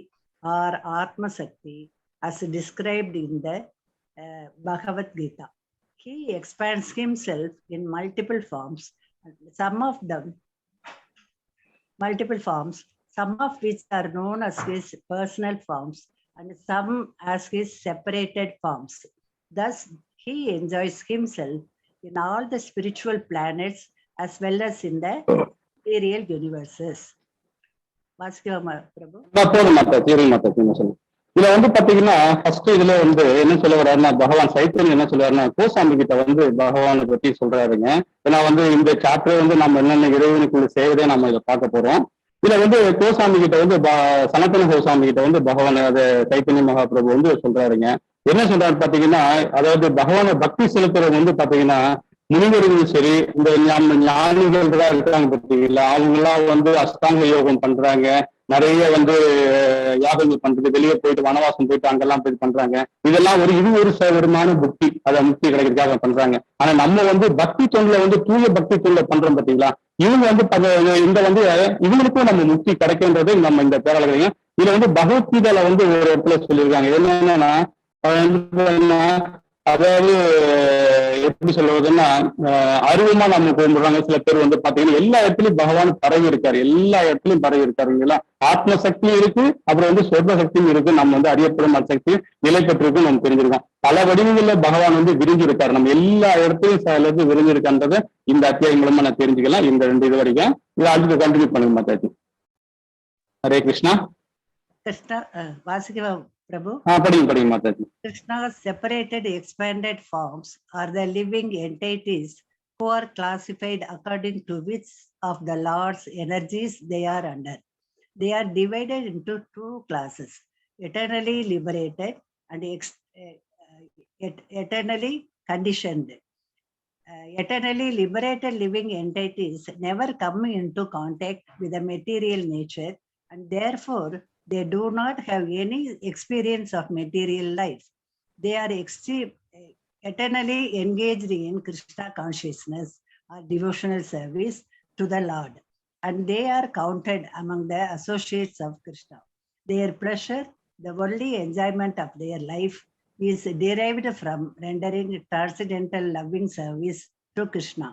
or Atma Sakti, as described in the Bhagavad Gita. He expands himself in multiple forms, some of which are known as his personal forms, and some as his separated forms. Thus, he enjoys himself in all the spiritual planets as well as in the material universes. இதுல வந்து பாத்தீங்கன்னா first இதுல வந்து என்ன சொல்ல வர்றாருன்னா பகவான் சைத்தன்யம் என்ன சொல்றாருன்னா கோசாமி கிட்ட வந்து பகவானை பத்தி சொல்றாருங்க. ஏன்னா வந்து இந்த சாப்டர் வந்து நம்ம என்னென்ன இறைவனுக்குள்ள செய்வதே நம்ம இதை பார்க்க போறோம். இதுல வந்து கோசாமி கிட்ட வந்து சனாதன கோசாமி கிட்ட வந்து பகவான் அது சைத்தன்ய மகாபிரபு வந்து சொல்றாருங்க. என்ன சொல்றாரு பாத்தீங்கன்னா, அதாவது பகவான பக்தி செலுத்துறவங்க வந்து பாத்தீங்கன்னா முனிவர்களும் சரி, இந்த ஞானிகள் தான் இருக்காங்க பார்த்தீங்களா, அவங்க எல்லாம் வந்து அஷ்டாங்க யோகம் பண்றாங்க, நிறைய வந்து யாகங்கள் பண்றது, வெளியே போயிட்டு வனவாசம் போயிட்டு அங்கெல்லாம் போயிட்டு பண்றாங்க. இதெல்லாம் இது ஒரு விதமான புக்தி, அதை முக்தி கிடைக்கிறதுக்காக பண்றாங்க. ஆனா நம்ம வந்து பக்தி தொண்டில வந்து தூய பக்தி தொண்டில பண்றோம் பார்த்தீங்களா, இவங்க வந்து இந்த வந்து இவங்களுக்கும் நம்ம முக்தி கிடைக்கின்றது நம்ம இந்த பேராளர்களைங்க. இதுல வந்து பகவத்கீதையில வந்து ஒரு இடத்துல சொல்லியிருக்காங்க. என்னன்னா அதாவது எப்படி சொல்றதுன்னா, அருவமா நம்ம கும்பிடுறாங்க. சில பேர் வந்து பாத்தீங்கன்னா எல்லா இடத்துலயும் பகவான் பரவி இருக்காரு, எல்லா இடத்துலயும் பரவி இருக்காருங்களா. ஆத்ம சக்தியும் இருக்கு, அப்புறம் வந்து சொர்க்க சக்தியும் இருக்கு. நம்ம வந்து அறியப்படும் சக்தியும் நிலை பெற்றிருக்கும் நம்ம தெரிஞ்சிருக்கோம். பல வடிவங்கள்ல பகவான் வந்து விரிஞ்சு இருக்காரு, நம்ம எல்லா இடத்துலயும் விரிஞ்சு இருக்கான்றது இந்த அத்தியாயம் மூலமா நான் தெரிஞ்சுக்கலாம். இந்த 2 இது வரைக்கும் இதை அடுத்து கண்டினியூ பண்ணுங்க மாதாஜி. ஹரே கிருஷ்ணா. கிருஷ்ணா வாசிக்கவா பிரபு? படிங்க Mataji. Krishna's separated expanded forms are the living entities who are classified according to which of the Lord's energies they are under. They are divided into 2 classes, eternally liberated and eternally conditioned. Eternally liberated living entities never come into contact with the material nature, and therefore they do not have any experience of material life. They are eternally engaged in Krishna consciousness or devotional service to the Lord, and they are counted among the associates of Krishna. Their pleasure, the only enjoyment of their life, is derived from rendering transcendental loving service to Krishna.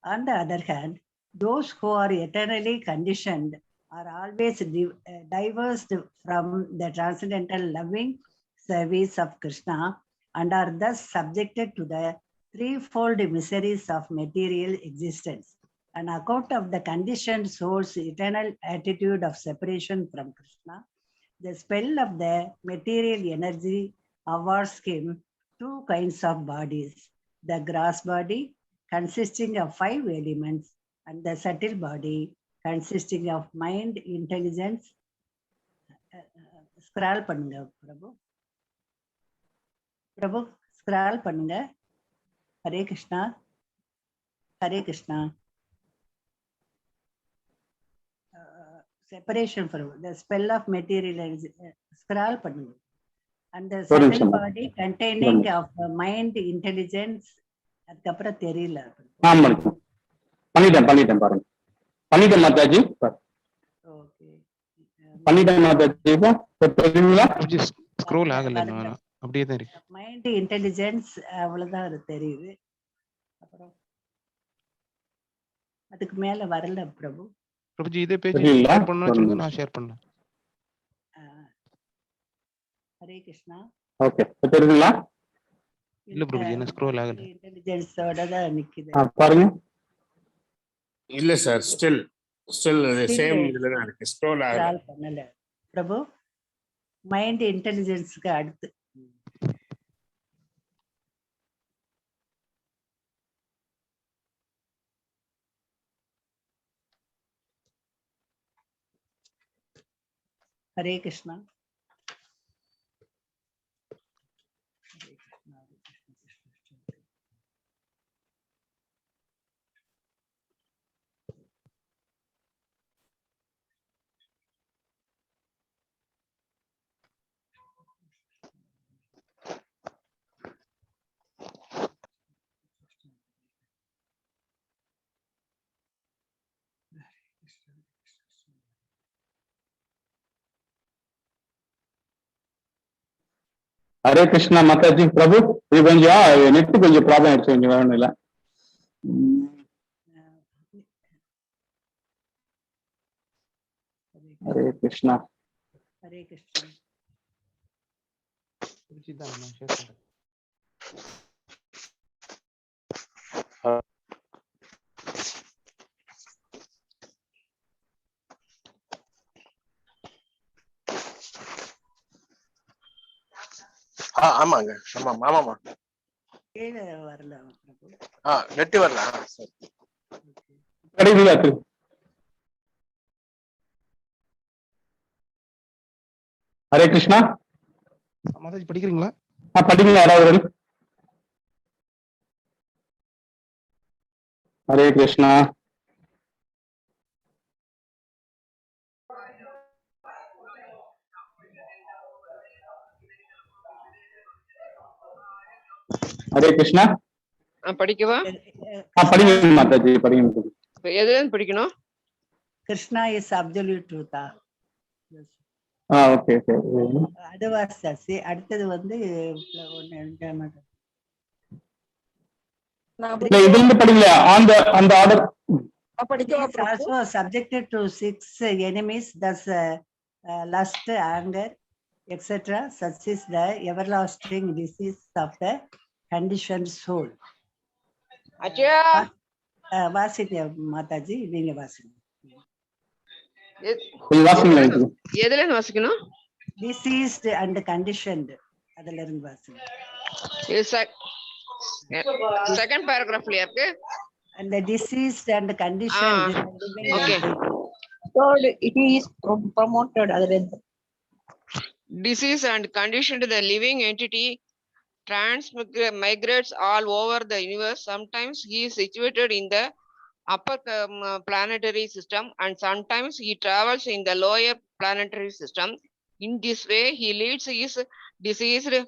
On the other hand, those who are eternally conditioned are always diversed from the transcendental loving service of Krishna and are thus subjected to the 3-fold miseries of material existence. On account of the conditioned soul's eternal attitude of separation from Krishna, the spell of the material energy awards him 2 kinds of bodies: the gross body, consisting of 5 elements, and the subtle body, consisting of mind, intelligence. Scroll பண்ணுங்க பிரபு, scroll பண்ணுங்க. Hare Krishna. Hare Krishna. Separation from the spell of material energy. Scroll பண்ணுங்க. And the subtle body containing of mind, intelligence. அதுக்கப்புறம் தெரியல. பண்ணிட்டேன் பாருங்க. பண்ணிட்டேன் மாதாஜி. பண்ணிட்டேன் மாதாஜி. இப்போ தெரியுங்களா? ஸ்க்ரோல் ஆகல. அப்படியே தான் இருக்கு. மைண்ட் இன்டெலிஜென்ஸ் அவ்வளவுதான் அது தெரியுது. அப்புறம் அதுக்கு மேல வரல பிரபு. பிரபுஜி இதே பேஜ் தெரியல. ஷேர் பண்ணணும்னு சொல்லுங்க, நான் ஷேர் பண்ணேன். ஹரே கிருஷ்ணா. ஓகே, தெரியுதுங்களா? இல்ல பிரபுஜி, என்ன ஸ்க்ரோல் ஆகல. இன்டெலிஜென்ஸோட தான் நிக்குது. பாருங்க. இல்ல சார், ஸ்டில் சேம் இதுல தான் இருக்கு, ஸ்க்ரோல் ஆகல. ஸ்க்ரால் பண்ணல பிரபு. மைண்ட் இன்டெலிஜென்ஸ்க்கு அடுத்து. ஹரே கிருஷ்ணா. ஹரே கிருஷ்ணா மாதாஜி. பிரபு இது கொஞ்சம் நெட் கொஞ்சம் ப்ராப்ளம் ஆயிடுச்சு, கொஞ்சம் வேணும் இல்லை. ஹரே கிருஷ்ணா. ஹரே கிருஷ்ணா. பிரபுஜி தான் நான் ஷேர் பண்றேன். ஆமாங்க, ஆமாமா. கீழே வரல பிரபு. நெட் வரல. கிடைக்குதா? ஹரே கிருஷ்ணா. மாதாஜி படிக்கிறீங்களா? படிக்கல யாராவது? ஹரே கிருஷ்ணா. ஹரே கிருஷ்ணா. படிக்கவா? படிங்க மாதாஜி, படிங்க. எதுல இருந்து படிக்கணும்? கிருஷ்ணா இஸ் அப்சல்யூட் ட்ரூத்தா? Okay okay. அது வாசி. அடுத்தது வந்து இதுல இருந்து படிக்கலையா? அந்த order. also subjected to 6 enemies, thus lust, anger, etc. Such is the everlasting disease of the conditioned soul. அச்சா, வாசிங்க மாதாஜி, நீங்க வாசிங்க. எதுல இருந்து வாசிக்கணும்? Diseased and conditioned, அதுல இருந்து வாசிங்க. செகண்ட் பேராகிராஃப்லயா இருக்கு? And the diseased and conditioned. Okay. Third, it is promoted அதுல இருந்து. Disease and conditioned, the living entity transmigrates all over the universe. Sometimes he is situated in the upper planetary system and sometimes he travels in the lower planetary system. In this way, he leads his diseased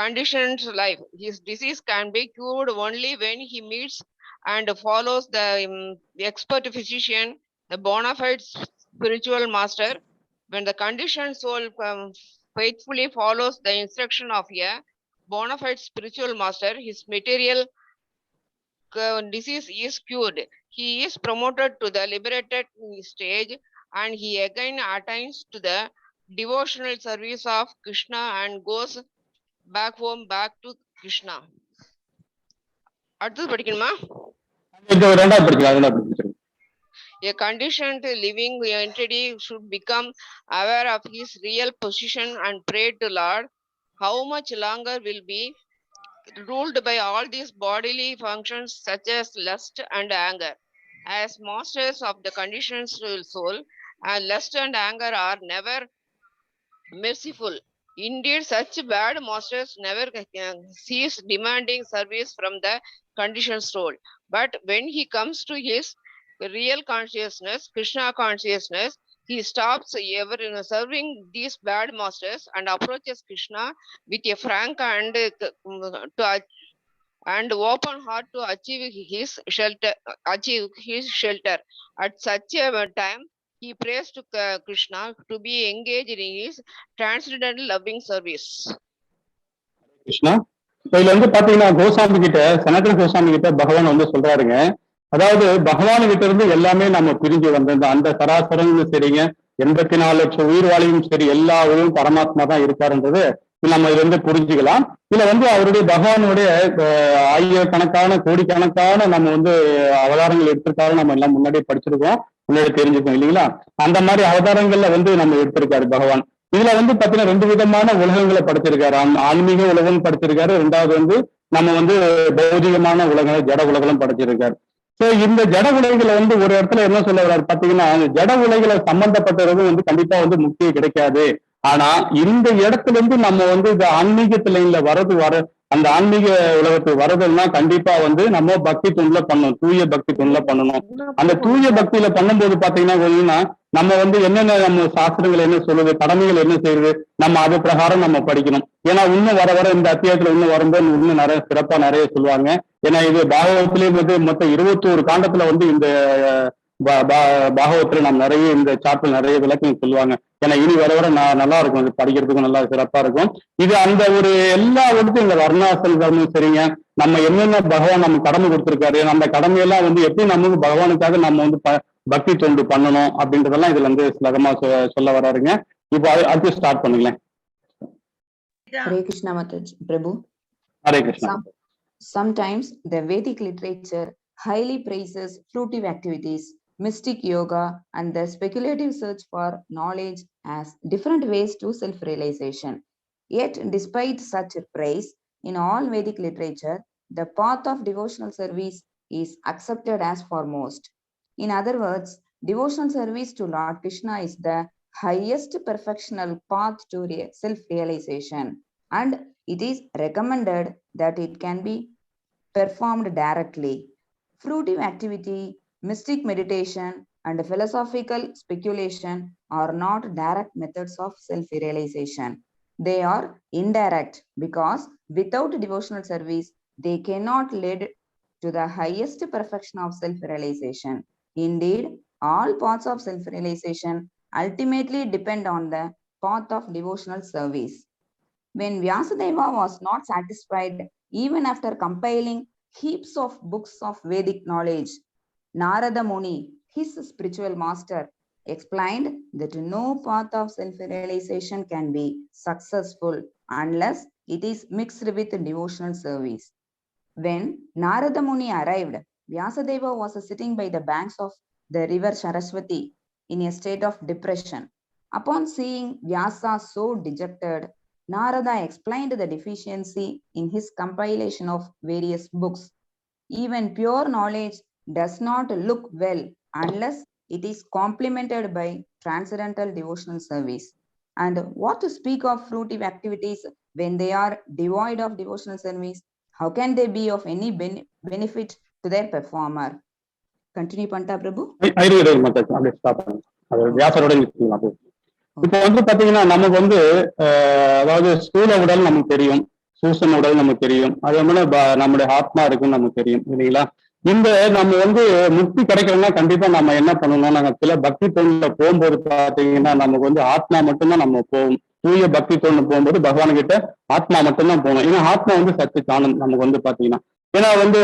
conditioned life. His disease can be cured only when he meets and follows the expert physician, the bona fide spiritual master. When the conditioned soul faithfully follows the instruction of a bona fide spiritual master, his material disease is cured. He is promoted to the liberated stage and he again attains to the devotional service of Krishna and goes back home, back to Krishna. அடுத்தது படிக்கணுமா? A conditioned living entity should become aware of his real position and pray to Lord. How much longer will be ruled by all these bodily functions such as lust and anger? As masters of the conditioned soul, lust and anger are never merciful. Indeed, such bad masters never cease demanding service from the conditioned soul. But when he comes to his real consciousness, Krishna consciousness, he stops ever serving these bad masters and approaches Krishna with a frank and open heart to achieve his shelter. At such a time, he prays to Krishna to be engaged in his transcendental loving service. Krishna. இதுல வந்து பாத்தீங்கன்னா கோசாமி கிட்ட, சனாதன கோசாமி கிட்ட பகவான் வந்து சொல்றாருங்க, அதாவது பகவான் கிட்ட இருந்து எல்லாமே நம்ம பிரிஞ்சு வந்த அந்த சராசரங்களும் சரிங்க, 84 லட்சம் உயிர் வாழியும் சரி, எல்லா உயிரும் பரமாத்மா தான் இருக்காருன்றது நம்ம இதுல இருந்து புரிஞ்சுக்கலாம். இதுல வந்து அவருடைய பகவானுடைய ஆயிரக்கணக்கான கோடிக்கணக்கான நம்ம வந்து அவதாரங்கள் எடுத்திருக்காரு, நம்ம எல்லாம் முன்னாடியே படிச்சிருக்கோம், முன்னாடி தெரிஞ்சுக்கோம் இல்லைங்களா. அந்த மாதிரி அவதாரங்கள்ல வந்து நம்ம எடுத்திருக்காரு பகவான். இதுல வந்து பாத்தீங்கன்னா 2 விதமான உலகங்களை படைச்சிருக்காரு. ஆன்மீக உலகம் படைச்சிருக்காரு, 2வது வந்து நம்ம வந்து பௌதிகமான உலகம், ஜட உலகம் படைச்சிருக்காரு. சோ இந்த ஜட உலகில வந்து ஒரு இடத்துல என்ன சொல்ல வர்றாரு பாத்தீங்கன்னா, ஜட உலகில சம்பந்தப்பட்டவர்கள் வந்து கண்டிப்பா வந்து முக்தி கிடைக்காது. ஆனா இந்த இடத்துல இருந்து நம்ம வந்து இந்த ஆன்மீகத்துல வர அந்த ஆன்மீக உலகத்துக்கு வரதுன்னா கண்டிப்பா வந்து நம்ம பக்தி தொண்டுல பண்ணணும், தூய பக்தி தொண்டுல பண்ணணும். அந்த தூய பக்தியில பண்ணும்போது பாத்தீங்கன்னா நம்ம வந்து என்னென்ன நம்ம சாஸ்திரங்கள் என்ன சொல்லுது, கடமைகள் என்ன செய்யுது, நம்ம அது பிரகாரம் நம்ம படிக்கணும். ஏன்னா இன்னும் வர வர இந்த அத்தியாயத்துல இன்னும் வரும்போது இன்னும் நிறைய சிறப்பா நிறைய சொல்லுவாங்க. ஏன்னா இது பாகவத்திலேயே வந்து மொத்தம் 21 காண்டத்துல வந்து இந்த பாகவத்துல நம்ம நிறைய இந்த சாப்டர் நிறைய விளக்கம் சொல்லுவாங்க. ஏன்னா இனி வர வர நல்லா இருக்கும், இது படிக்கிறதுக்கும் நல்லா சிறப்பா இருக்கும். இது அந்த ஒரு எல்லா இடத்துக்கும் இந்த வர்ணாசல் தர்மம் சரிங்க, நம்ம என்னென்ன பகவான் நம்ம கடமை கொடுத்திருக்காரு, அந்த கடமையெல்லாம் வந்து எப்படி நமக்கு பகவானுக்காக நம்ம வந்து பக்தி தொண்டு பண்ணணும் அப்படின்றதெல்லாம் இதுல வந்து சிலகமா சொல்ல வராருங்க. இப்போ அடுத்து ஸ்டார்ட் பண்ணுங்களேன். Hare Krishna Mataji, Prabhu. Hare Krishna. Sometimes the Vedic literature highly praises fruitive activities, mystic yoga, and the speculative search for knowledge as different ways to self-realization. Yet, despite such praise, in all Vedic literature, the path of devotional service is accepted as foremost. In other words, devotional service to Lord Krishna is the highest perfectional path to self-realization, and it is recommended that it can be performed directly. Fruitive activity, mystic meditation, and philosophical speculation are not direct methods of self-realization. They are indirect because without devotional service, they cannot lead to the highest perfection of self-realization. Indeed, all paths of self-realization ultimately depend on the path of devotional service. When Vyasadeva was not satisfied, even after compiling heaps of books of Vedic knowledge, Narada Muni, his spiritual master, explained that no path of self-realization can be successful unless it is mixed with devotional service. When Narada Muni arrived, Vyasadeva was sitting by the banks of the river Saraswati in a state of depression. Upon seeing Vyasa so dejected, Narada explained the deficiency in his compilation of various books. Even pure knowledge does not look well unless it is complemented by transcendental devotional service. And what to speak of fruitive activities when they are devoid of devotional service? How can they be of any benefit to their performer? Continue Panta Prabhu. இப்ப வந்து பாத்தீங்கன்னா நமக்கு வந்து அதாவது ஸ்தூல உடல் நமக்கு தெரியும், சூசன உடல் நமக்கு தெரியும், அதே போல நம்முடைய ஆத்மா இருக்குன்னு நமக்கு தெரியும் இல்லைங்களா. இந்த நம்ம வந்து முக்தி கிடைக்கணும்னா கண்டிப்பா நம்ம என்ன பண்ணணும், நாங்க சில பக்தி தொண்டுல போகும்போது பாத்தீங்கன்னா நமக்கு வந்து ஆத்மா மட்டும்தான் நம்ம போகும். தூய பக்தி தொண்டு போகும்போது பகவான் கிட்ட ஆத்மா மட்டும்தான் போகணும். ஏன்னா ஆத்மா வந்து சத்து காணும் நமக்கு வந்து பாத்தீங்கன்னா. ஏன்னா வந்து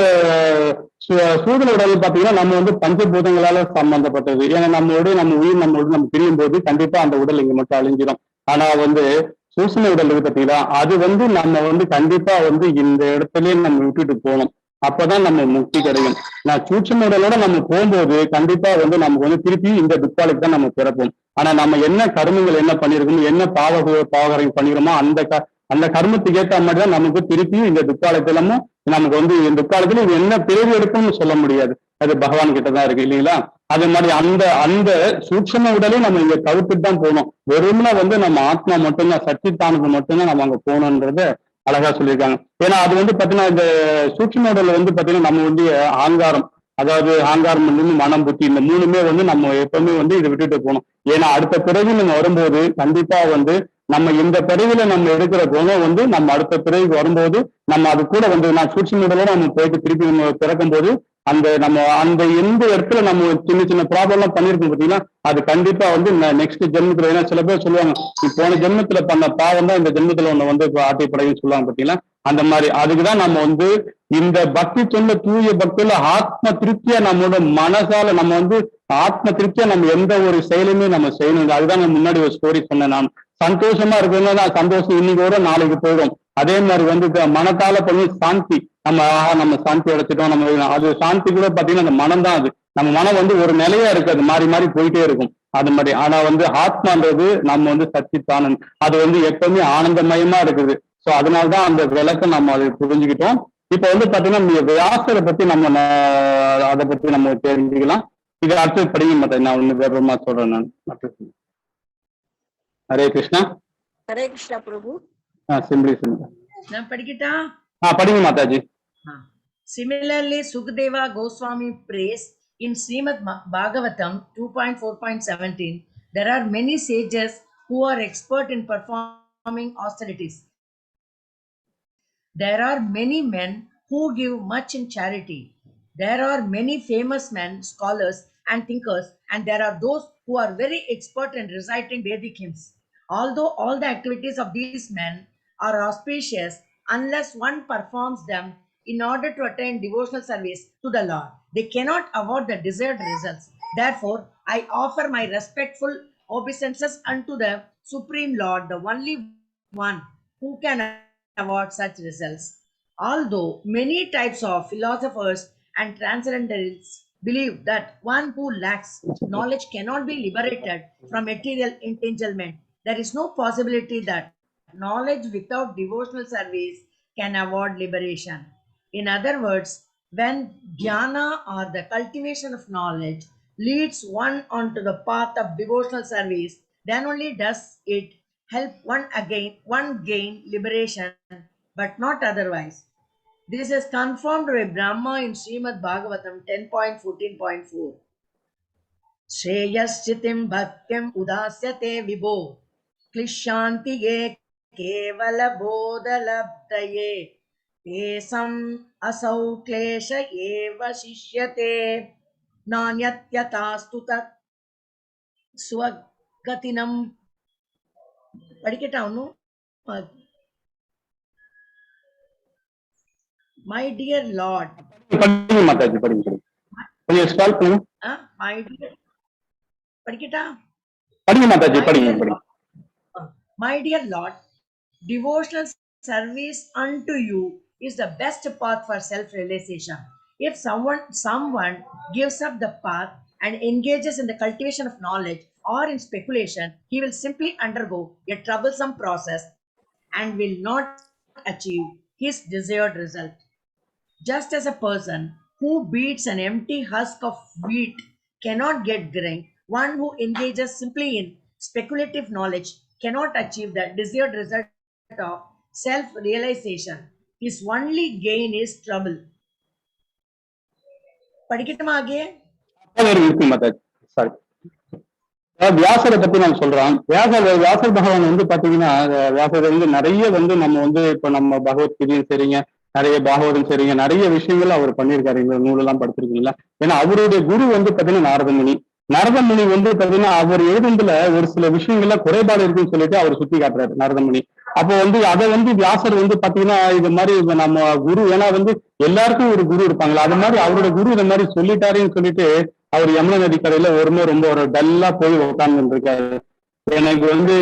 சூதன உடல் பாத்தீங்கன்னா நம்ம வந்து பஞ்சபூதங்களால சம்பந்தப்பட்டது. ஏன்னா நம்ம உயிர் நம்ம பிரியும் போது கண்டிப்பா அந்த உடல் இங்க மட்டும் அழிஞ்சிடும். ஆனா வந்து சூசன உடல் பாத்தீங்கன்னா அது வந்து நம்ம வந்து கண்டிப்பா வந்து இந்த இடத்துலயே நம்ம விட்டுட்டு போகணும், அப்பதான் நம்ம முக்தி கிடைக்கும். நான் சூட்சும உடலோட நம்ம போகும்போது கண்டிப்பா வந்து நமக்கு வந்து திருப்பி இந்த துக்காலுக்கு தான் நம்ம பிறப்போம். ஆனா நம்ம என்ன கர்மங்கள் என்ன பண்ணிருக்கோம், என்ன பாவகரம் பண்ணிக்கிறோமோ அந்த கர்மத்துக்கு ஏற்ற மாதிரி தான் நமக்கு திருப்பியும் இந்த துக்காலத்திலமும் நமக்கு வந்து இந்த துக்காலத்துல இது என்ன பிறவி எடுக்கும்னு சொல்ல முடியாது, அது பகவான் கிட்டதான் இருக்கு இல்லைங்களா. அதே மாதிரி அந்த சூட்சும உடலையும் நம்ம இங்க தவிர்த்துட்டு தான் போகணும். வெறும்னா வந்து நம்ம ஆத்மா மட்டும்தான், சச்சித்தானது மட்டும்தான் நம்ம அங்க போகணுன்றத அழகா சொல்லியிருக்காங்க. ஏன்னா அது வந்து பாத்தீங்கன்னா இந்த சூட்சும உடல் வந்து பாத்தீங்கன்னா நம்ம வந்து ஆங்காரம், அதாவது ஆங்காரம் வந்து மனம் புத்தி, இந்த மூணுமே வந்து நம்ம எப்பவுமே வந்து இதை விட்டுட்டு போகணும். ஏன்னா அடுத்த பிறவி நம்ம வரும்போது கண்டிப்பா வந்து நம்ம இந்த பிறவில நம்ம எடுக்கிற குணம் வந்து நம்ம அடுத்த பிறவிக்கு வரும்போது நம்ம அது கூட வந்து நான் சூட்சும உடலோட நம்ம போயிட்டு திருப்பி நம்ம பிறக்கும் போது அந்த எந்த இடத்துல நம்ம சின்ன சின்ன ப்ராப்ளம் எல்லாம் பண்ணிருக்கோம் பாத்தீங்கன்னா, அது கண்டிப்பா வந்து நெக்ஸ்ட் ஜென்மத்துல, ஏன்னா சில பேர் சொல்லுவாங்க நீ போன ஜென்மத்துல பண்ண பாவம் தான் இந்த ஜென்மத்துல ஒண்ணு வந்து ஆட்டிப்படைன்னு சொல்லுவாங்க பாத்தீங்கன்னா, அந்த மாதிரி. அதுக்குதான் நம்ம வந்து இந்த பக்தி சொல்ல தூய பக்தியில ஆத்ம திருப்தியா நம்மளோட மனசால நம்ம வந்து ஆத்ம திருப்தியா நம்ம எந்த ஒரு செயலுமே நம்ம செய்யணும். அதுதான் நான் முன்னாடி ஒரு ஸ்டோரி சொன்னேன். நான் சந்தோஷமா இருக்கணும்னா சந்தோஷம் இன்னைக்கு வரும் நாளைக்கு போயிடும். அதே மாதிரி வந்து மனத்தால பண்ணி சாந்தி, நம்ம சாந்தி அடைச்சிட்டோம். நம்ம அது சாந்தி கூட பாத்தீங்கன்னா அந்த மனம் தான். அது நம்ம மனம் வந்து ஒரு நிலையா இருக்காது, மாறி மாறி போயிட்டே இருக்கும் அது மாதிரி. ஆனா வந்து ஆத்மான்றது நம்ம வந்து சச்சித்தானன், அது வந்து எப்பவுமே ஆனந்தமயமா இருக்குது. சோ அதனாலதான் அந்த விளக்கம் நம்ம அதை புரிஞ்சுக்கிட்டோம். இப்ப வந்து பாத்தீங்கன்னா வியாசரை பத்தி நம்ம அதை பத்தி நம்ம தெரிஞ்சுக்கலாம். இது அடுத்து படிக்க மாட்டேன், நான் ஒண்ணு விவரமா சொல்றேன் நான். ஹரே கிருஷ்ணா. ஹரே கிருஷ்ணா பிரபு. சிம்பிளி சொல்லுங்க. நான் படிக்கட்டா? படிங்க Mataji. Similarly, Sukadeva Goswami prays in Srimad Bhagavatam 2.4.17, there are many sages who are expert in performing austerities. There are many men who give much in charity. There are many famous men, scholars and thinkers, and there are those who are very expert in reciting Vedic hymns. Although all the activities of these men are auspicious, unless one performs them in order to attain devotional service to the Lord, they cannot award the desired results. Therefore, I offer my respectful obeisances unto the Supreme Lord, the only one who can award such results. Although many types of philosophers and transcendentalists believe that one who lacks knowledge cannot be liberated from material entanglement, there is no possibility that knowledge without devotional service can award liberation. In other words, when jnana or the cultivation of knowledge leads one onto the path of devotional service, then only does it help one gain liberation, but not otherwise. This is confirmed by Brahma in Srimad Bhagavatam 10.14.4. Shreyaschitim bhaktim udasyate vibho klishantiye kevala bodhalabdaye tesam asau klesha eva shishyate nanyatyastastu tat swagatinam. படிக்கட்டா ஒன்னும்? My dear Lord. படிங்க மாதாஜி, படிங்க. கொஞ்சம் stall பண்ணுங்க. My dear. படிக்கட்டா? படிங்க மாதாஜி, படிங்க. My dear Lord, devotional service unto you is the best path for self-realization. If someone gives up the path and engages in the cultivation of knowledge or in speculation, he will simply undergo a troublesome process and will not achieve his desired result. Just as a person who beats an empty husk of wheat cannot get grain, one who engages simply in speculative knowledge cannot achieve the desired result of self-realization. His only gain is trouble. படிக்கட்டுமா ஆகிய? வியாசரை பத்தி நான் சொல்றேன். வியாசர் பகவான் வந்து பாத்தீங்கன்னா, வியாசர் வந்து நிறைய வந்து நம்ம வந்து இப்ப நம்ம பகவத்கீதையும் சரிங்க, நிறைய பாகவதம் சரிங்க, நிறைய விஷயங்கள் அவர் பண்ணியிருக்காரு. இந்த நூலெல்லாம் படிச்சிருக்கீங்களா? ஏன்னா அவருடைய குரு வந்து பாத்தீங்கன்னா நாரதமுனி வந்து பாத்தீங்கன்னா அவர் எழுதுல ஒரு சில விஷயங்கள்ல குறைபாடு இருக்குன்னு சொல்லிட்டு அவர் சுட்டி காட்டுறாரு நாரதமுனி. அப்போ வந்து அதை வந்து வியாசர் வந்து பாத்தீங்கன்னா இது மாதிரி நம்ம குரு, ஏன்னா வந்து எல்லாருக்கும் ஒரு குரு இருப்பாங்களா, அது மாதிரி அவரோட குரு இந்த மாதிரி சொல்லிட்டாருன்னு சொல்லிட்டு அவர் யமுனா நதி கரையில ரொம்ப ஒரு டல்லா போய் உட்கார்ந்து இருக்காரு. எனக்கு வந்து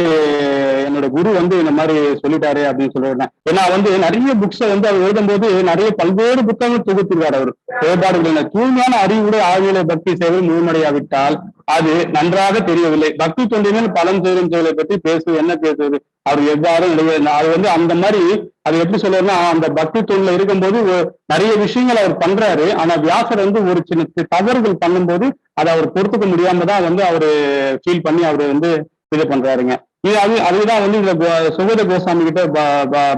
என்னோட குரு வந்து இந்த மாதிரி சொல்லிட்டாரு அப்படின்னு சொல்லிடுறேன். ஏன்னா வந்து நிறைய புக்ஸை வந்து அவர் எழுதும் போது நிறைய பல்வேறு புத்தகங்கள் தொகுத்திருக்காரு. அவர் குறைபாடுகள், தூய்மையான அறிவுடைய ஆழ்நிலை பக்தி சேவை முழுமடையாவிட்டால் அது நன்றாக தெரியவில்லை. பக்தி தொண்டினால் பலன் செய்யும் செயலை பற்றி என்ன பேசுவது, அவர் எவ்வாறு அது வந்து அந்த மாதிரி அது எப்படி சொல்றதுன்னா, அந்த பக்தி தொண்டில் இருக்கும்போது நிறைய விஷயங்கள் அவர் பண்றாரு. ஆனா வியாசர் வந்து ஒரு சின்ன தவறுகள் பண்ணும்போது அதை அவர் பொறுத்துக்க முடியாம தான் வந்து அவரு ஃபீல் பண்ணி அவரு வந்து இது பண்றாருங்க. அதுதான் வந்து இந்த சுகத கோஸ்வாமி கிட்ட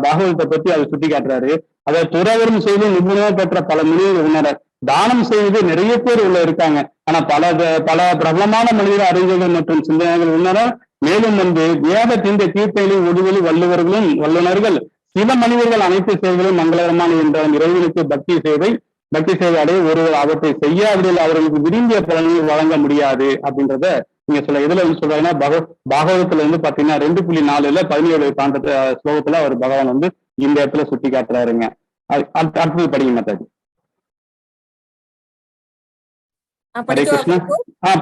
பாகவதத்தை பத்தி அவர் சுட்டி காட்டுறாரு. அதை துறவரும் செய்து நிபுணம் பெற்ற பல முனிவர் உணர தானம் செய்வது நிறைய பேர் உள்ள இருக்காங்க. ஆனா பல பிரபலமான மனிதர், அறிஞர்கள் மற்றும் சிந்தனைகள் உணர. மேலும் வந்து வேதத்தின் கீர்த்தனைகளில் ஒடுவெளி வல்லுநர்கள் சில மனிதர்கள் அனைத்து செயல்களும் மங்களகரமான என்ற இறைவனுக்கு பக்தி சேவை பக்தி சேவை அடைய ஒருவர் அவற்றை செய்யாவிடில் அவர்களுக்கு விரும்பிய பலனை வழங்க முடியாது அப்படின்றத நீங்க சொல்ல. இதுல வந்து சொல்றாங்கன்னா பாகவதத்துல வந்து பாத்தீங்கன்னா 2.4 17 காண்ட ஸ்லோகத்துல அவர் பகவான் வந்து இந்த இடத்துல சுட்டி காட்டுறாருங்க. அடுத்தது படிங்க மாதாஜி. ஹரே கிருஷ்ணா.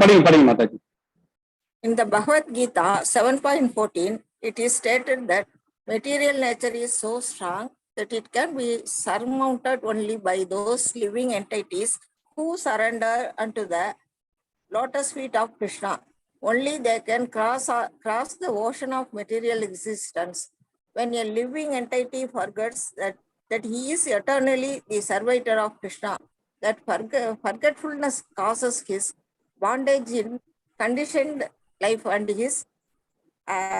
படிங்க Mataji. In the Bhagavad Gita 7.14, it is stated that material nature is so strong that it can be surmounted only by those living entities who surrender unto the lotus feet of Krishna. Only they can cross the ocean of material existence. When a living entity forgets that he is eternally the servitor of Krishna, that forgetfulness causes his bondage in conditioned life and his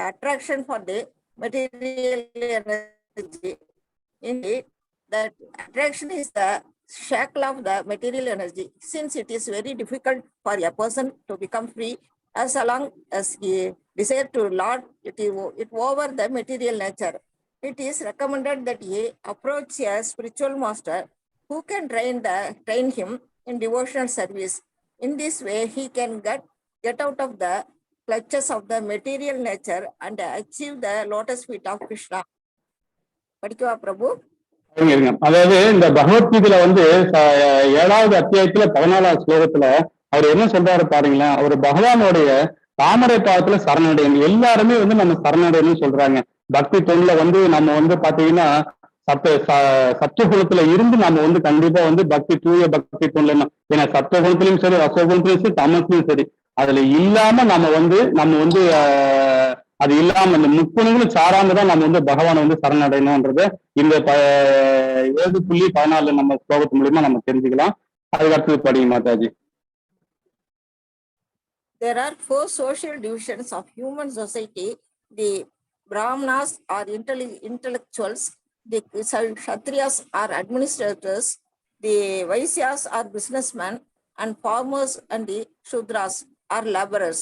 attraction for the material energy. Indeed, that attraction is the shackle of the material energy, since it is very difficult for a person to become free as long as he desires to lord it over the material nature. It is recommended that he approach a spiritual master who can train him in devotional service. In this way, he can get out of the clutches of the material nature and achieve the lotus feet of Krishna. படிக்கவா பிரபு? அதாவது இந்த பகவத்கீதையில வந்து 7வது அத்தியாயத்துல 14வது ஸ்லோகத்துல அவர் என்ன சொல்றாரு பாருங்களேன். அவர் பகவானுடைய தாமரை பாதத்துல சரணடையணும். எல்லாருமே வந்து நம்ம சரணடையணும்னு சொல்றாங்க. பக்தி தொண்டுல வந்து நம்ம வந்து பாத்தீங்கன்னா சத்துவகுணத்துல இருந்து நம்ம வந்து கண்டிப்பா வந்து தூய பக்தி தொண்டுல, ஏன்னா சத்துவகுணத்திலையும் சரி ரசகுணத்திலையும் சரி தமசிலையும் சரி அதுல இல்லாம நம்ம வந்து அது இல்லாம இந்த முக்குணங்களும் சாராமதான் நம்ம வந்து பகவானை வந்து சரணடையணும்ன்றத இந்த 7.14 நம்ம ஸ்லோகத்து மூலியமா நம்ம தெரிஞ்சுக்கலாம். அதுக்கு அடுத்தது படிங்க Mataji. There are 4 social divisions of human society. The Brahmanas are intellectuals, the Kshatriyas are administrators, the Vaisyas are businessmen, and farmers, and the Shudras are laborers.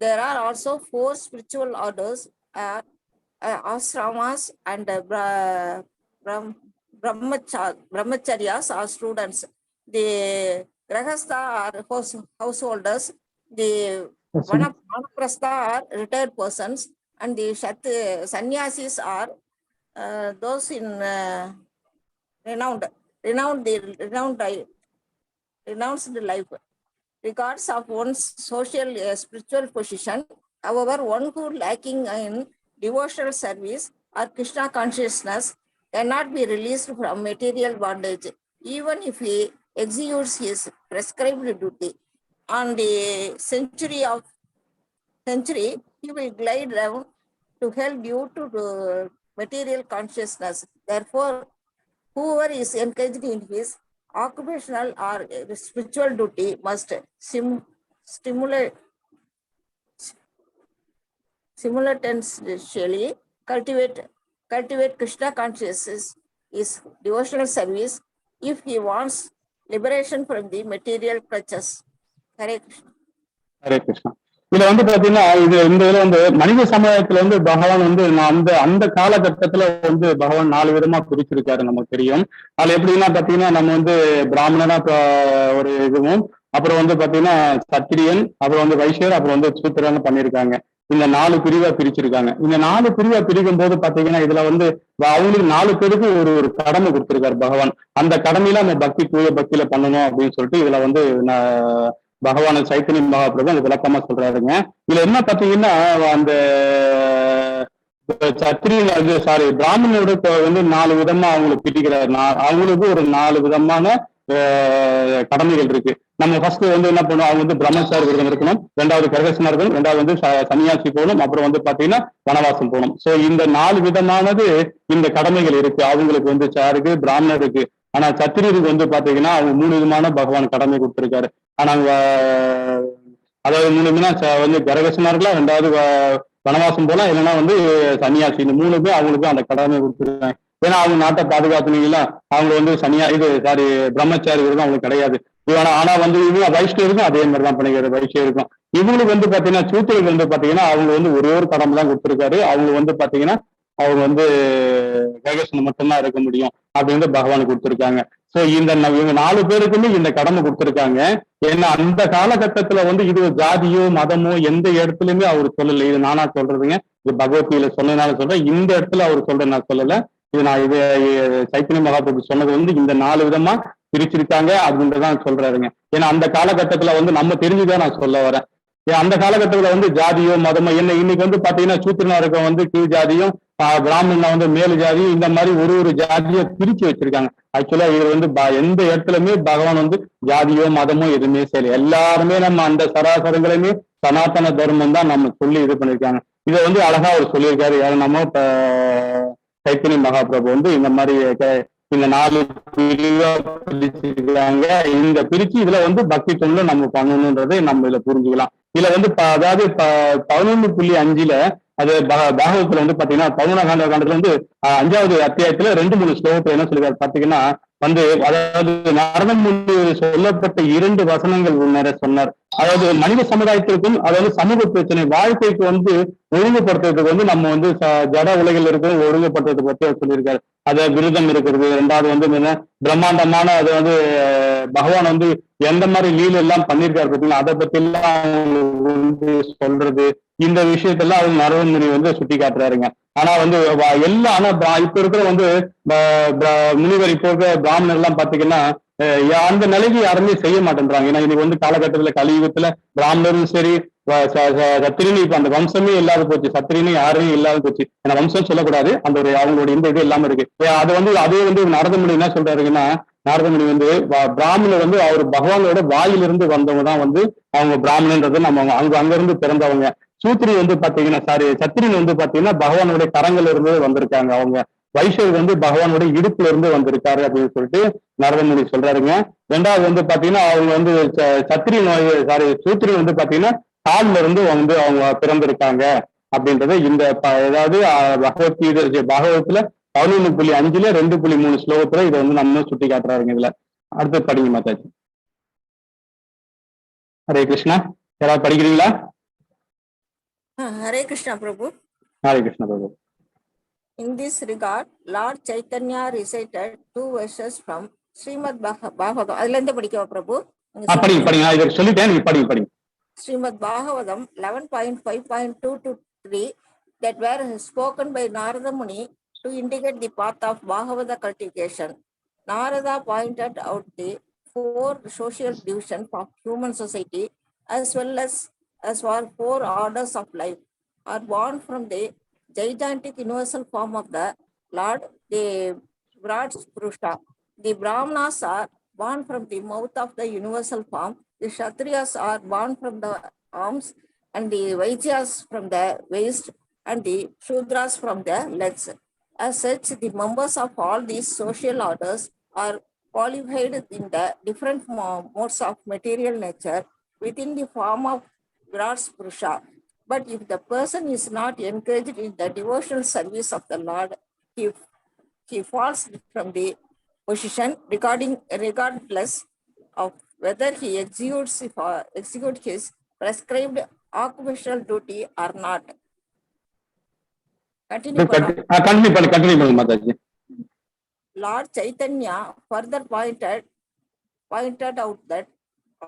There are also 4 spiritual orders, ashramas and brahmacharyas are students. The grahastha are householders. The vanaprastha are retired persons, and the sannyasis are those in renounced life. Regards of one's social spiritual position, however, one who lacking in devotional service or Krishna consciousness cannot be released from material bondage, even if he executes his prescribed duty. On the century, he will glide down to hell due to material consciousness. Therefore, whoever is engaged in his occupational or spiritual duty must simultaneously cultivate Krishna consciousness, is devotional service, if he wants liberation from the material clutches. Hare Krishna. Hare Krishna. இதுல வந்து பாத்தீங்கன்னா இந்த இதுல வந்து மனித சமுதாயத்துல வந்து பகவான் வந்து அந்த காலகட்டத்துல வந்து பகவான் 4 விதமா பிரிச்சிருக்காரு நமக்கு தெரியும். அதுல எப்படின்னா பாத்தீங்கன்னா நம்ம வந்து பிராமணனா ஒரு இதுவும், அப்புறம் வந்து பாத்தீங்கன்னா சத்திரியன், அப்புறம் வந்து வைசியர், அப்புறம் வந்து சூத்திரன்னு பண்ணியிருக்காங்க. இந்த 4 பிரிவா பிரிச்சிருக்காங்க. இந்த 4 பிரிவா பிரிக்கும் போது பாத்தீங்கன்னா இதுல வந்து அவங்களுக்கு 4 பேருக்கு ஒரு கடமை கொடுத்திருக்காரு பகவான். அந்த கடமையில நம்ம தூய பக்தியில பண்ணணும் அப்படின்னு சொல்லிட்டு இதுல வந்து பகவான் சைத்தன்ய மகாபிரபு அந்த விளக்கமா சொல்றாருங்க. இதுல என்ன பாத்தீங்கன்னா அந்த பிராமணோட வந்து 4 விதமா அவங்களுக்கு பிரிக்கிறாரு. அவங்களுக்கு ஒரு 4 விதமான கடமைகள் இருக்கு. நம்ம ஃபர்ஸ்ட் வந்து என்ன பண்ணுவோம், அவங்க வந்து பிரம்மச்சாரி விரதம் இருக்கணும், 2வது கரகசனா இருக்கணும், 2வது வந்து சன்னியாசி போகணும், அப்புறம் வந்து பாத்தீங்கன்னா வனவாசம் போகணும். சோ இந்த 4 விதமானது இந்த கடமைகள் இருக்கு அவங்களுக்கு வந்து சாருக்கு பிராமணருக்கு. ஆனா சத்திரியருக்கு வந்து பாத்தீங்கன்னா அவங்க 3 விதமான பகவான் கடமை கொடுத்திருக்காரு. ஆனா அதாவது 3 விதம்னா வந்து கரகசனா இருக்கலாம், 2வது வனவாசம் போலாம், இல்லைன்னா வந்து சன்னியாசி. இந்த 3 அவங்களுக்கு அந்த கடமை கொடுத்துருக்காங்க. ஏன்னா அவங்க நாட்டை பாதுகாத்துனீங்களா, அவங்க வந்து பிரம்மச்சாரி விரதம் அவங்களுக்கு கிடையாது. ஆனா வந்து இவங்க வைஷ்ணவருக்கும் அதே மாதிரிதான் பண்ணிக்கிறது. வைஷ்ணவருக்கும் இவங்களுக்கு வந்து பாத்தீங்கன்னா சூத்திரருக்கு வந்து பாத்தீங்கன்னா அவங்க வந்து ஒரே ஒரு கடமை தான் கொடுத்திருக்காரு. அவங்க வந்து பாத்தீங்கன்னா அவங்க வந்து ஹரேகிருஷ்ணன் மட்டும்தான் இருக்க முடியும் அப்படின்னு பகவான் கொடுத்துருக்காங்க. சோ இவங்க 4 பேருக்குமே இந்த கடமை கொடுத்துருக்காங்க. ஏன்னா அந்த காலகட்டத்துல வந்து இது ஜாதியோ மதமோ எந்த இடத்துலயுமே அவர் சொல்லல. இது நானா சொல்றதுங்க, இது பகவத்கீதையில சொன்னதுனால சொல்றேன். இந்த இடத்துல அவர் சொல்ற நான் சொல்லல. இது சைத்தன்ய மகாபிரபு சொன்னது வந்து இந்த 4 விதமா பிரிச்சிருக்காங்க அப்படின்றதான் சொல்றாருங்க. ஏன்னா அந்த காலகட்டத்துல வந்து நம்ம தெரிஞ்சுதான் நான் சொல்ல வரேன். அந்த காலகட்டத்துல வந்து ஜாதியோ மதமோ என்ன இன்னைக்கு வந்து பாத்தீங்கன்னா சூத்திரனா இருக்க வந்து கீழ் ஜாதியும் பிராமணா வந்து மேல் ஜாதியும் இந்த மாதிரி ஒரு ஜாதியை பிரிச்சு வச்சிருக்காங்க. ஆக்சுவலா இது வந்து எந்த இடத்துலயுமே பகவான் வந்து ஜாதியோ மதமோ எதுவுமே செய்யல. எல்லாருமே நம்ம அந்த சராசரங்களையுமே சனாதன தர்மம் தான் நம்ம சொல்லி இது பண்ணிருக்காங்க. இதை வந்து அழகா அவர் சொல்லியிருக்காரு. நம்ம சைத்தன்ய மகாபிரபு வந்து இந்த மாதிரி இந்த 4 பிரிவா பிரிச்சிருக்காங்க. இந்த பிரிச்சு இதுல வந்து பக்தி தொண்டு நம்ம பண்ணணும்ன்றதை நம்ம இதுல புரிஞ்சுக்கலாம். இதுல வந்து அதாவது 11.5 அது பாகவத்துல வந்து பாத்தீங்கன்னா 11ஆம் காண்டத்துல வந்து 5வது அத்தியாயத்துல 2-3 ஸ்லோகத்துல என்ன சொல்லிருக்காரு பாத்தீங்கன்னா வந்து, அதாவது நரதமுனி சொல்லப்பட்ட 2 வசனங்கள் முன்னர சொன்னார். அதாவது மனித சமுதாயத்திற்கும் அதாவது சமூக பிரச்சனை வாழ்க்கைக்கு வந்து ஒழுங்குபடுத்துறதுக்கு வந்து நம்ம வந்து ஜட உலகில் இருக்கிற ஒழுங்குபடுத்துறதுக்கு பத்தி சொல்லியிருக்காரு. அத விரதம் இருக்கிறது. 2வது வந்து பிரம்மாண்டமான அது வந்து பகவான் வந்து எந்த மாதிரி லீல எல்லாம் பண்ணியிருக்காரு பார்த்தீங்கன்னா அதை பத்தி எல்லாம் வந்து சொல்றது. இந்த விஷயத்தெல்லாம் அவங்க நரதமுனி வந்து சுட்டி காட்டுறாருங்க. ஆனா வந்து எல்லாம் ஆனா இப்ப இருக்கிற வந்து முனிவர் இப்போ இருக்கிற பிராமணர் எல்லாம் பாத்தீங்கன்னா அந்த நிலைக்கு யாருமே செய்ய மாட்டேன்றாங்க. ஏன்னா இன்னைக்கு வந்து காலகட்டத்துல கலியுகத்துல பிராமணரும் சரி சத்திரின்னு இப்ப அந்த வம்சமே இல்லாத போச்சு. சத்திரின்னு யாருமே இல்லாத போச்சு. ஏன்னா வம்சம் சொல்லக்கூடாது, அந்த ஒரு அவங்களுடைய இந்த இது இல்லாம இருக்கு. அது வந்து அதே வந்து நாரதமுனி என்ன சொல்றாருங்கன்னா, நாரதமுனி வந்து பிராமணர் வந்து அவர் பகவானோட வாயிலிருந்து வந்தவங்க தான் வந்து அவங்க பிராமணன்றது நம்ம அங்க இருந்து பிறந்தவங்க. சூத்திரி வந்து பாத்தீங்கன்னா சத்திரின் வந்து பாத்தீங்கன்னா பகவானுடைய கரங்கள்ல இருந்து வந்திருக்காங்க. அவங்க வைஷ்ணவர் வந்து பகவானுடைய இடுப்புல இருந்து வந்திருக்காரு அப்படின்னு சொல்லிட்டு நரதமுனி சொல்றாருங்க. 2வது வந்து பாத்தீங்கன்னா அவங்க வந்து சூத்திரி வந்து பாத்தீங்கன்னா கால்ல இருந்து வந்து அவங்க பிறந்திருக்காங்க அப்படின்றது இந்த ஏதாவது பாகவத்துல 11.5 2.3 ஸ்லோகத்துல இதை வந்து நம்ம சுட்டி காட்டுறாருங்க. இதுல அடுத்து படிங்க மாதாஜி. ஹரே கிருஷ்ணா. யாராவது படிக்கிறீங்களா? Hare Krishna Prabhu. Hare Krishna Prabhu. In this regard, Lord Chaitanya recited 2 verses from Srimad Bhagavatam. அதுல இருந்து படிக்கவா பிரபு? படிங்க. நான் இத சொல்லிட்டேன், நீங்க படிங்க. Srimad Bhagavatam 11.5.2 to 3 that were spoken by Narada Muni to indicate the path of Bhagavata cultivation. Narada pointed out the 4 social divisions of human society as well as for 4 orders of life are born from the gigantic universal form of the Lord, the Virat Purusha. The Brahmanas are born from the mouth of the universal form. The Kshatriyas are born from the arms, and the Vaisyas from the waist, and the Shudras from the legs. As such, the members of all these social orders are qualified in the different modes of material nature within the form of Virat Purusha. But if the person is not encouraged in the devotional service of the Lord, he falls from the position regardless of whether he executes his prescribed occupational duty or not. Continue பண்ணு Mataji. Lord Chaitanya further pointed out that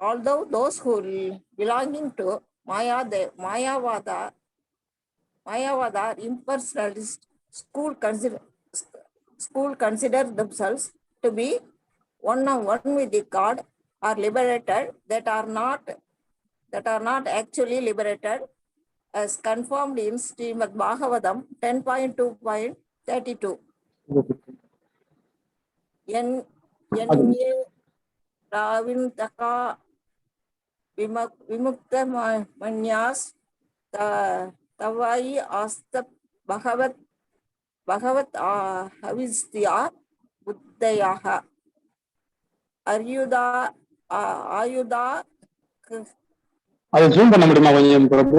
although those who belonging to Mayavada impersonalist school consider themselves to be one with the God are liberated that are not actually liberated, as confirmed in Srimad Bhagavatam 10.2.32. Ravintaka Vimukta Manyas Tavai Asta Bhagavat Avistya Buddhayaha Ayuda அதை zoom பண்ண முடியுமா கொஞ்சம் பிரபு?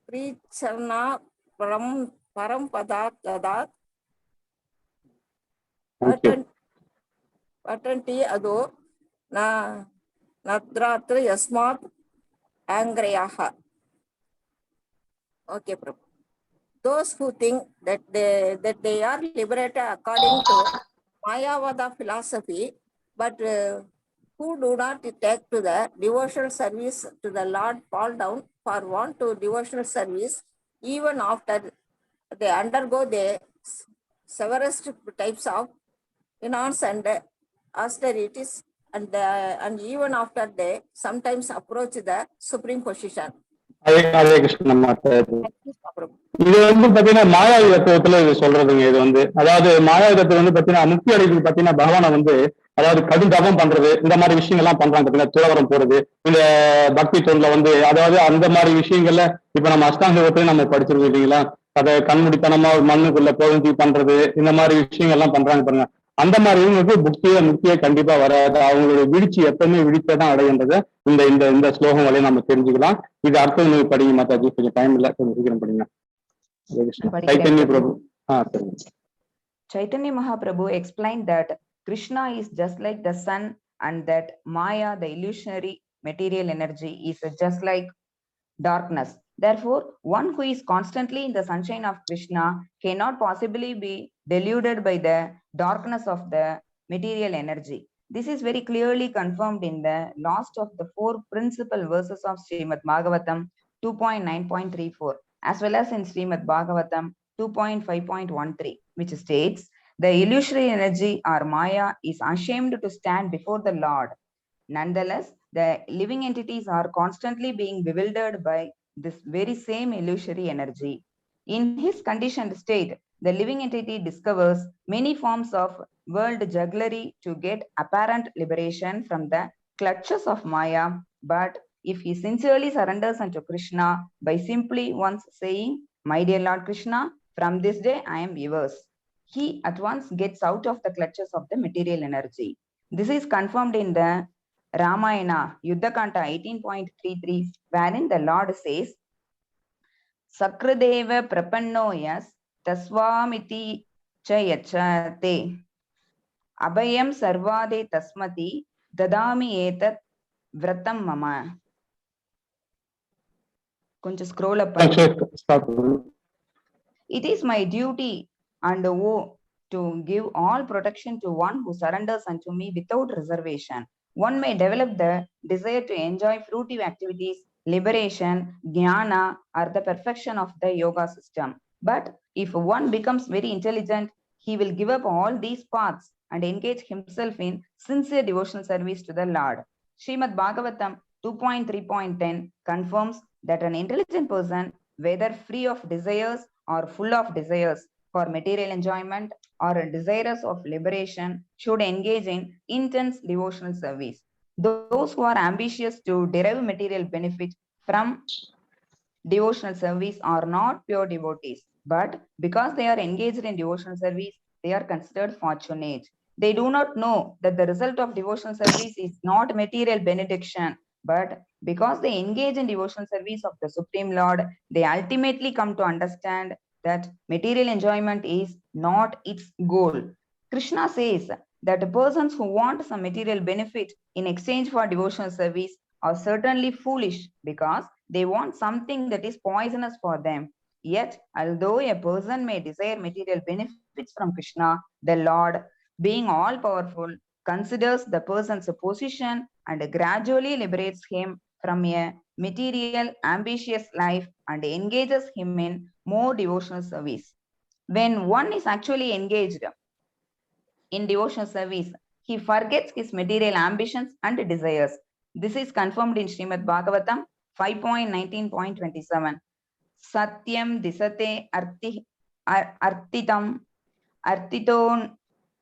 Pricharna Param Padat Patanti Ado Nadratra Yasmat Angreyaha. Okay, Prabhu. those who think that they are liberated according to Mayavada philosophy, but who do not take to the devotional service to the Lord fall down for want to devotional service, even after they undergo the severest types of penance and austerities, and even after they sometimes approach the supreme position. Hare Krishna Mataji. Prabhu. இது வந்து பாத்தீங்கன்னா மாயாவி தத்துவத்துல இது சொல்றதுங்க. இது வந்து அதாவது மாயாவி தத்துவம் வந்து பாத்தீங்கன்னா முக்கிய அடைவுக்கு பாத்தீங்கன்னா பகவானை வந்து அதாவது கடும் தபம் பண்றது, இந்த மாதிரி விஷயங்கள்லாம் பண்றாங்க பாத்தீங்கன்னா, துறவரம் போறது, இந்த பக்தி தொண்டுல வந்து அதாவது அந்த மாதிரி விஷயங்கள்ல இப்ப நம்ம அஷ்டாங்கத்தையும் நம்ம படிச்சிருக்கோம் இல்லைங்களா, அதை கண்மூடித்தனமா மண்ணுக்குள்ள புகழ்ச்சி பண்றது, இந்த மாதிரி விஷயங்கள்லாம் பண்றாங்க பாருங்க. அந்த மாதிரி இவங்களுக்கு முக்கிய கண்டிப்பா வராது. அவங்களுடைய வீழ்ச்சி எப்பவுமே விழிப்பதான் அடைகின்றத இந்த இந்த இந்த ஸ்லோகம் வழியை நம்ம தெரிஞ்சுக்கலாம். இது அர்த்தம் படிங்க மாதாஜி, கொஞ்சம் டைம் இல்லை, கொஞ்சம் சீக்கிரம் படிங்க. Chaitanya Prabhu. Chaitanya Mahaprabhu explained that Krishna is just like the sun and that Maya, the illusionary material energy, is just like darkness. Therefore, one who is constantly in the sunshine of Krishna cannot possibly be deluded by the darkness of the material energy. This is very clearly confirmed in the last of the 4 principal verses of Srimad Bhagavatam 2.9.34, as well as in Srimad Bhagavatam 2.5.13, which states, the illusory energy or Maya is ashamed to stand before the Lord. Nonetheless, the living entities are constantly being bewildered by this very same illusory energy. In his conditioned state, the living entity discovers many forms of world jugglery to get apparent liberation from the clutches of Maya, but if he sincerely surrenders unto Krishna by simply once saying, my dear Lord Krishna, from this day I am yours, he at once gets out of the clutches of the material energy. This is confirmed in the Ramayana, Yuddhakanta 18.33, wherein the Lord says, Sakradeva prapanno yas tasvamiti chayachate abhayam sarvade tasmati dadami etat vratam mama. Konja scroll up. It is my duty and woe to give all protection to one who surrenders unto me without reservation. One may develop the desire to enjoy fruitive activities, liberation, jnana, or the perfection of the yoga system. But if one becomes very intelligent, he will give up all these paths and engage himself in sincere devotional service to the Lord. Srimad Bhagavatam 2.3.10 confirms that an intelligent person, whether free of desires or full of desires for material enjoyment or desirous of liberation, should engage in intense devotional service. Those who are ambitious to derive material benefit from devotional service are not pure devotees, but because they are engaged in devotional service, they are considered fortunate. They do not know that the result of devotional service is not material benediction, but because they engage in devotional service of the Supreme Lord, they ultimately come to understand that material enjoyment is not its goal. Krishna says that persons who want some material benefit in exchange for devotional service are certainly foolish because they want something that is poisonous for them. Yet, although a person may desire material benefits from Krishna, the Lord, being all powerful, considers the person's position and gradually liberates him from a material ambitious life and engages him in more devotional service. When one is actually engaged in devotional service, he forgets his material ambitions and desires. This is confirmed in Srimad Bhagavatam 5.19.27. Satyam disate artitam artito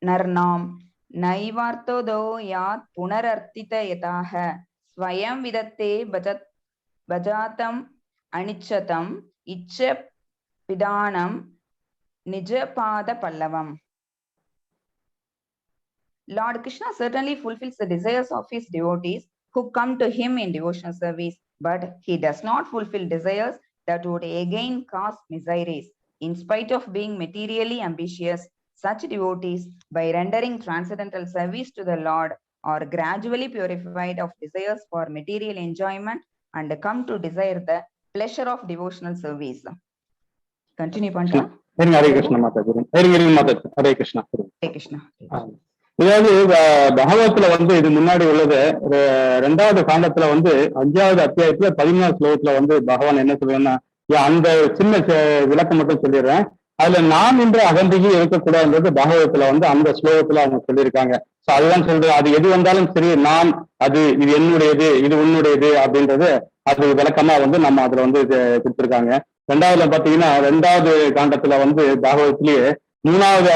narnam naivartodo yat punarartita yataha swayam vidatte bajatam anichatam icha pidanam nijapada pallavam. Lord Krishna certainly fulfills the desires of his devotees who come to him in devotional service, but he does not fulfill desires that would again cause miseries. In spite of being materially ambitious, such devotees, by rendering transcendental service to the Lord, are gradually purified of desires for material enjoyment and come to desire the pleasure of devotional service. Continue பண்றா. Hare Krishna Mataji. Hare Mataji. Hare Krishna. Hare Krishna. இதாவது பகவத்துல வந்து இது முன்னாடி உள்ளது ரெண்டாவது காண்டத்துல வந்து 5வது அத்தியாயத்துல 14வது ஸ்லோகத்துல வந்து பகவான் என்ன சொல்லுவேன்னா, அந்த சின்ன விளக்கம் மட்டும் சொல்லிடுறேன். அதுல நான் என்ற அகந்திகை இருக்கக்கூடாதுன்றது பகவத்துல வந்து அந்த ஸ்லோகத்துல அவங்க சொல்லியிருக்காங்க. சோ அதுதான் சொல்றது, அது எது வந்தாலும் சரி, நான் அது இது என்னுடையது இது உன்னுடையது அப்படின்றது அது விளக்கமா வந்து நம்ம அதுல வந்து கொடுத்திருக்காங்க. ரெண்டாவதுல பாத்தீங்கன்னா 2வது காண்டத்துல வந்து பாகவத்திலேயே 3வது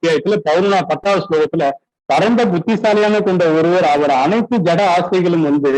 அத்தியாயத்துல 10வது ஸ்லோகத்துல பரந்த புத்திசாலியான கொண்ட ஒருவர் அவர் அனைத்து ஜட ஆசைகளும் வந்து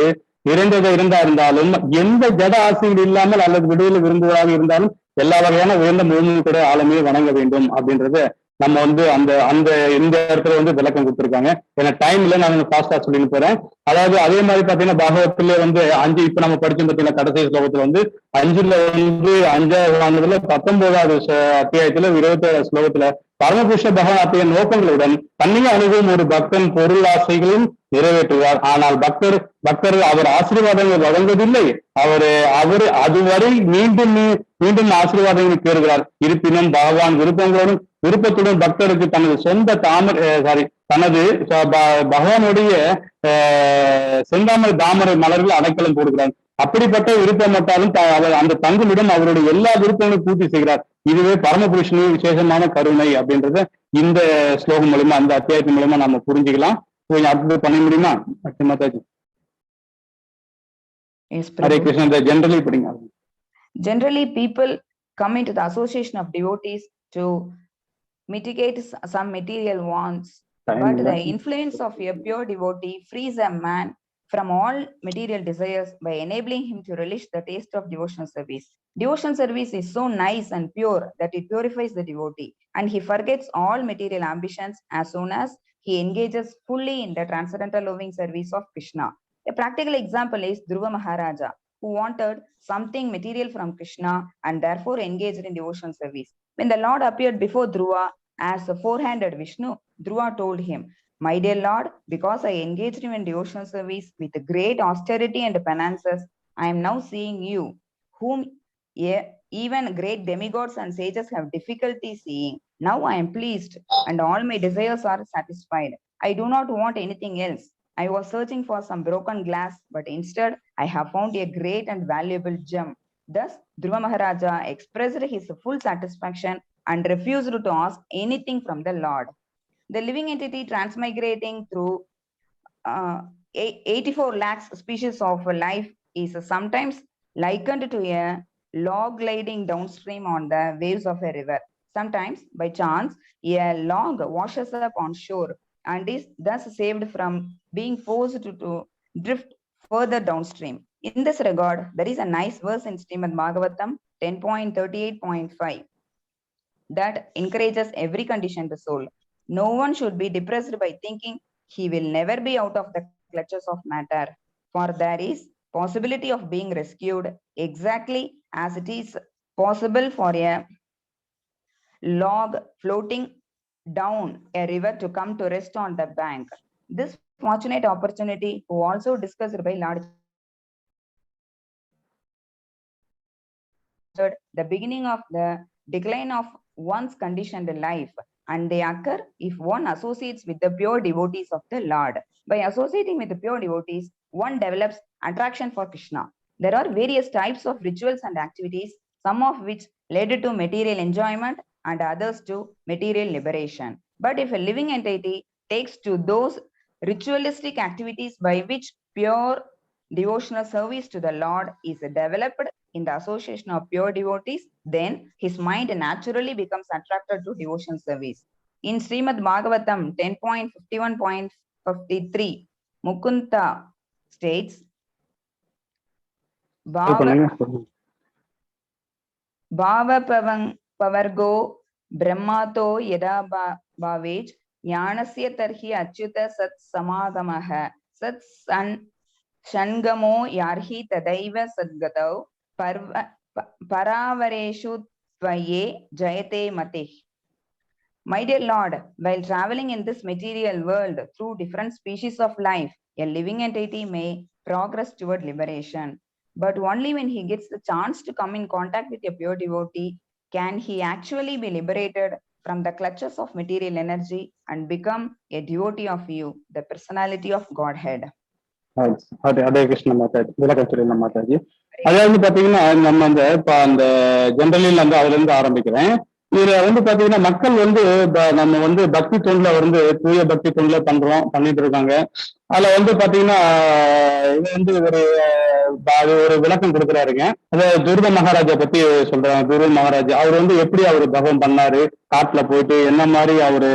இருந்தாலும் எந்த ஜட ஆசைகள் இல்லாமல் அல்லது விடுதலை விரும்புவதாக இருந்தாலும் எல்லா வகையான உயர்ந்த முழுமையுடைய ஆளுமையை வணங்க வேண்டும் அப்படின்றது நம்ம வந்து அந்த அந்த இந்த இடத்துல வந்து விளக்கம் கொடுத்துருக்காங்க. ஏன்னா டைம்ல நான் ஃபாஸ்டா சொல்லிட்டு போறேன். அதாவது அதே மாதிரி பாத்தீங்கன்னா பாகவத்திலே வந்து 5 இப்ப நம்ம படிச்சோம் பார்த்தீங்கன்னா கடைசி ஸ்லோகத்துல வந்து 5ல வந்து 5வது 19வது அத்தியாயத்துல 27வது ஸ்லோகத்துல பரமபுருஷ பகவான் அத்தகைய நோக்கங்களுடன் தன்னையே அணுகும் ஒரு பக்தன் பொருள் ஆசைகளையும் நிறைவேற்றுவார். ஆனால் பக்தர் அவர் ஆசீர்வாதங்கள் வழங்குவதில்லை. அவர் அதுவரை மீண்டும் மீண்டும் ஆசீர்வாதங்களை கேட்கிறார். இருப்பினும் பகவான் விருப்பத்துடன் பக்தருக்கு தனது சொந்த தனது பகவானுடைய செந்தாமரை தாமரை மலர்கள் அடைக்கலம் போடுகிறார். அப்படிப்பட்ட விருப்பமட்டாலும் அந்த தங்குமிடம் அவருடைய எல்லா விருப்பங்களையும் பூர்த்தி செய்கிறார். இதுவே பரமபுருஷனின் விசேஷமான கருணை அப்படின்றத இந்த ஸ்லோகம் மூலமா அந்த அத்தியாயத்தின் மூலமா நம்ம புரிஞ்சுக்கலாம். கொஞ்சம் அடுத்தது பண்ண முடியுமா? மாதாஜி. Hare Krishna. Generally படிங்க. Generally people come into the association of devotees to mitigate some material wants, but the influence of a pure devotee frees a man from all material desires by enabling him to relish the taste of devotional service. Devotional service is so nice and pure that it purifies the devotee, and he forgets all material ambitions as soon as he engages fully in the transcendental loving service of Krishna. A practical example is Dhruva Maharaja, who wanted something material from Krishna and therefore engaged in devotional service. When the Lord appeared before Dhruva as a four-handed Vishnu, Dhruva told him, "My dear Lord, because I engaged in devotional service with great austerity and penances, I am now seeing you, whom even great demigods and sages have difficulty seeing. Now I am pleased and all my desires are satisfied. I do not want anything else. I was searching for some broken glass, but instead I have found a great and valuable gem." Thus, Dhruva Maharaja expressed his full satisfaction and refused to ask anything from the Lord. The living entity transmigrating through 84 lakhs species of life is sometimes likened to a log gliding downstream on the waves of a river. Sometimes, by chance, a log washes up on shore and is thus saved from being forced to drift further downstream. In this regard, there is a nice verse in Srimad Bhagavatam 10.38.5 that encourages every conditioned soul. No one should be depressed by thinking he will never be out of the clutches of matter, for there is possibility of being rescued exactly as it is possible for a log floating down a river to come to rest on the bank. This fortunate opportunity, who also discussed by Lord, the beginning of the decline of one's conditioned life, and they occur if one associates with the pure devotees of the Lord. By associating with the pure devotees, one develops attraction for Krishna. There are various types of rituals and activities, some of which led to material enjoyment and others to material liberation. But if a living entity takes to those ritualistic activities by which pure devotional service to the Lord is developed in the association of pure devotees, then his mind naturally becomes attracted to devotional service. In Srimad Bhagavatam 10.51.53, Mukunda states, Bhava pavargo brahmato yada bhavaj jnanasya tarhi achyuta sat samagamaha sat shangamo yarhi tadaiva sadgatau paravareshu tvaye jayate matih. My dear Lord, while traveling in this material world through different species of life, a living entity may progress toward liberation. But only when he gets the chance to come in contact with a pure devotee can he actually be liberated from the clutches of material energy and become a devotee of you, the personality of Godhead. Hare Krishna Mataji, விளக்கம் சொல்லிடலாம் மாதாஜி. அதாவது பாத்தீங்கன்னா நம்ம அந்த ஜென்ரலில் அதுல இருந்து ஆரம்பிக்கிறேன். இதுல பாத்தீங்கன்னா மக்கள் நம்ம பக்தி தொண்டுல தூய பக்தி தொண்டுல பண்ணிட்டு இருக்காங்க. அதுல பாத்தீங்கன்னா இது ஒரு விளக்கம் கொடுக்குறாருங்க. அதாவது துருவ மகாராஜா பத்தி சொல்றாங்க. துருவ மகாராஜா அவர் எப்படி அவரு தவம் பண்ணாரு, காட்டுல போயிட்டு என்ன மாதிரி அவரு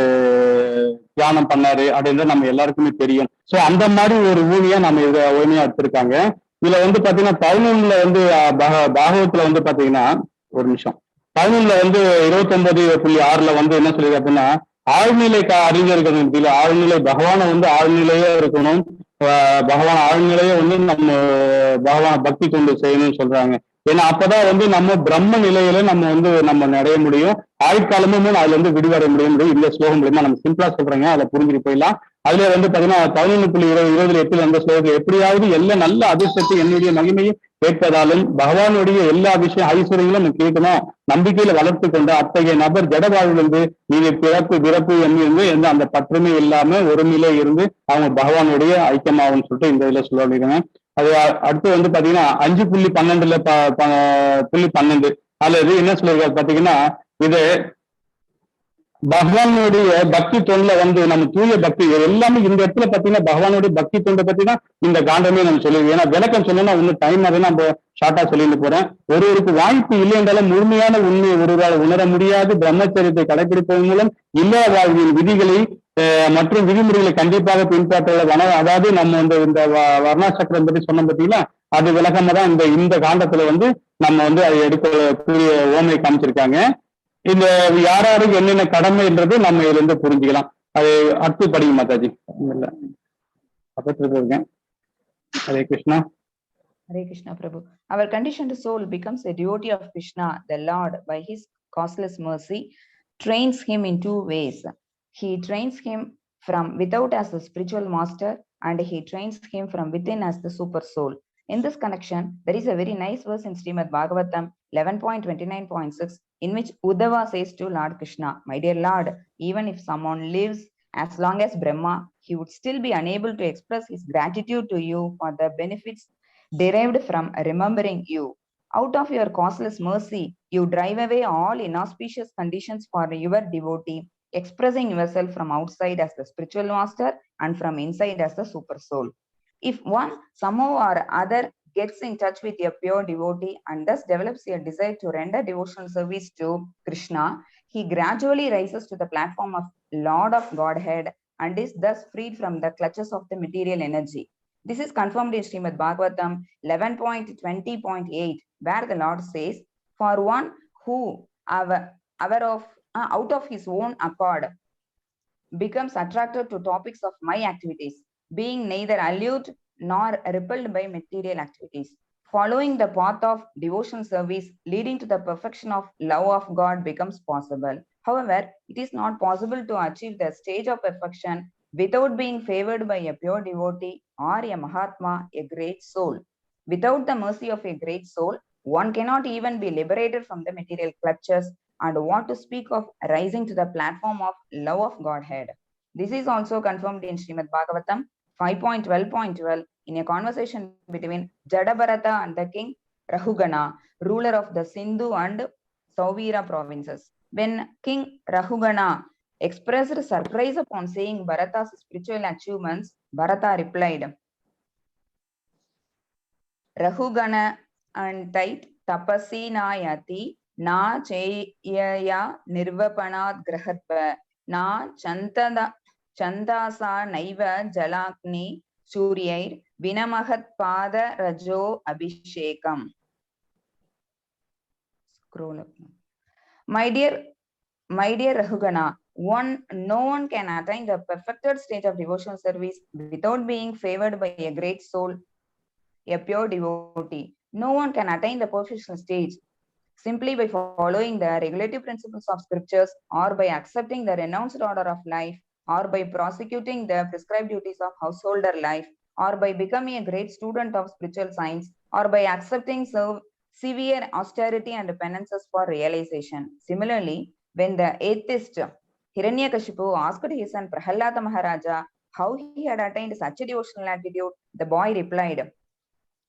தியானம் பண்ணாரு அப்படின்றது நம்ம எல்லாருக்குமே தெரியும். சோ அந்த மாதிரி ஒரு ஊழியா நம்ம இதை உண்மையா எடுத்திருக்காங்க. இதுல பாத்தீங்கன்னா 11ல பாகவத்துல பாத்தீங்கன்னா ஒரு நிமிஷம் 11ல 29.6 என்ன சொல்லிருக்கு அப்படின்னா, ஆழ்நிலை அறிஞர்கள் மத்தியில ஆழ்நிலை பகவானை ஆழ்நிலையே இருக்கணும், பகவான் ஆழ்நிலையே நம்ம பகவான பக்தி கொண்டு செய்யணும்னு சொல்றாங்க. ஏன்னா அப்பதான் நம்ம பிரம்ம நிலையில நம்ம நடைய முடியும், ஆயுட்காலமும் அதுல விடுவடைய முடியும். இந்த ஸ்லோகம் மூலமா நம்ம சிம்பிளா சொல்றேங்க, அதுல புரிஞ்சுட்டு போயிடலாம். அதுல பாத்தீங்கன்னா 11.28 ஸ்லோகம், எப்படியாவது எல்லா நல்ல அதிர்ஷ்டத்தை என்னுடைய மகிமையை கேட்பதாலும் பகவானுடைய எல்லா விஷயம் ஐஸ்வர்யங்களும் கேட்கணும் நம்பிக்கையில வளர்த்து கொண்ட அத்தகைய நபர் ஜட வாழ்விலிருந்து நீங்க பிறப்பு என்று எந்த அந்த பற்றுமை இல்லாம ஒரு நிலை இருந்து அவங்க பகவானுடைய ஐக்கியமாகும்னு சொல்லிட்டு இந்த இதுல சொல்லிருக்காங்க. அது அடுத்து பாத்தீங்கன்னா 5.12 அல்லது என்ன சொல்லிருக்காரு பாத்தீங்கன்னா, இது பகவானுடைய பக்தி தொண்டுல நம்ம தூய பக்தி எல்லாமே இந்த இடத்துல பாத்தீங்கன்னா பகவானுடைய பக்தி தொண்டை பத்தி தான் இந்த காண்டமே நம்ம சொல்லுவோம். ஏன்னா விளக்கம் சொல்லணும்னா இன்னும் டைம் ஆகுது, நம்ம ஷார்ட்டா சொல்லிட்டு போறேன். ஒருவருக்கு வாய்ப்பு இல்லை என்றாலும் முழுமையான உண்மையை ஒருவரால் உணர முடியாது. பிரம்மச்சரியத்தை கடைபிடிப்பதன் மூலம் இல்லா வாழ்வின் விதிகளை மற்றும் விதிமுறைகளை கண்டிப்பாக பின்பற்ற, அதாவது நம்ம இந்த வர்ணா சக்கரம் பத்தி சொன்ன பார்த்தீங்களா, அது விளக்கமா தான் இந்த காண்டத்துல நம்ம அதை எடுக்கக்கூடிய ஓமை காமிச்சிருக்காங்க. இந்த யாராருக்கு என்னென்ன கடமைன்றது நம்ம இதுல இருந்து புரிஞ்சுக்கலாம். அது அடுத்து படிங்க மாதாஜி. இல்ல பக்கத்துல இருக்கேன். Hare Krishna. Hare Krishna Prabhu. Our conditioned soul becomes a devotee of Krishna, the Lord, by his causeless mercy, trains him in two ways. He trains him from without as the spiritual master, and he trains him from within as the super soul. In this connection, there is a very nice verse in Srimad Bhagavatam 11.29.6, in which Uddhava says to Lord Krishna, "My dear Lord, even if someone lives as long as Brahma, he would still be unable to express his gratitude to you for the benefits derived from remembering you. Out of your causeless mercy, you drive away all inauspicious conditions for your devotee, expressing yourself from outside as the spiritual master and from inside as the super soul. If one somehow or other gets in touch with a pure devotee and thus develops a desire to render devotional service to Krishna, he gradually rises to the platform of Lord of Godhead and is thus freed from the clutches of the material energy." This is confirmed in Srimad Bhagavatam 11.20.8, where the Lord says, "For one who out of his own accord becomes attracted to topics of my activities, being neither allured nor repelled by material activities, following the path of devotion service leading to the perfection of love of God becomes possible. However, it is not possible to achieve the stage of perfection without being favored by a pure devotee or a Mahatma, a great soul. Without the mercy of a great soul, one cannot even be liberated from the material clutches, and what to speak of rising to the platform of love of Godhead." This is also confirmed in Srimad Bhagavatam 5.12.12, in a conversation between Jadabharata and the king Rahugana, ruler of the Sindhu and Sauvira provinces. When King Rahugana expressed surprise upon seeing Bharata's spiritual achievements, Bharata replied, "Rahugana antait tapasi nayati na cheyaya nirvapanat grahatva na chandasa naiva jalakni suryair vinamahat pada rajo abhishekam." Scroll up. My dear Rahugana, no one can attain the perfected state of devotional service without being favored by a great soul, a pure devotee. No one can attain the perfection stage simply by following the regulative principles of scriptures, or by accepting the renounced order of life, or by prosecuting the prescribed duties of householder life, or by becoming a great student of spiritual science, or by accepting severe austerity and penances for realization. Similarly, when the atheist Hiranyakashipu asked his son Prahalada Maharaja how he had attained such a devotional attitude, the boy replied,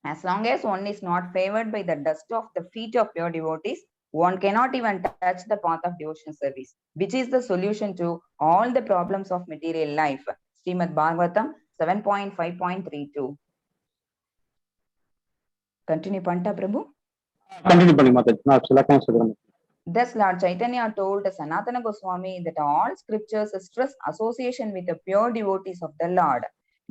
as long as one is not favored by the dust of the feet of pure devotees, one cannot even touch the path of devotion service, which is the solution to all the problems of material life. Srimad Bhagavatam 7.5.32. Continue, Panta Prabhu. Continue பண்ணி மாதாஜி, நான் விளக்கம் சொல்றேன். Thus, Lord Chaitanya told Sanatana Goswami that all scriptures stress association with the pure devotees of the Lord.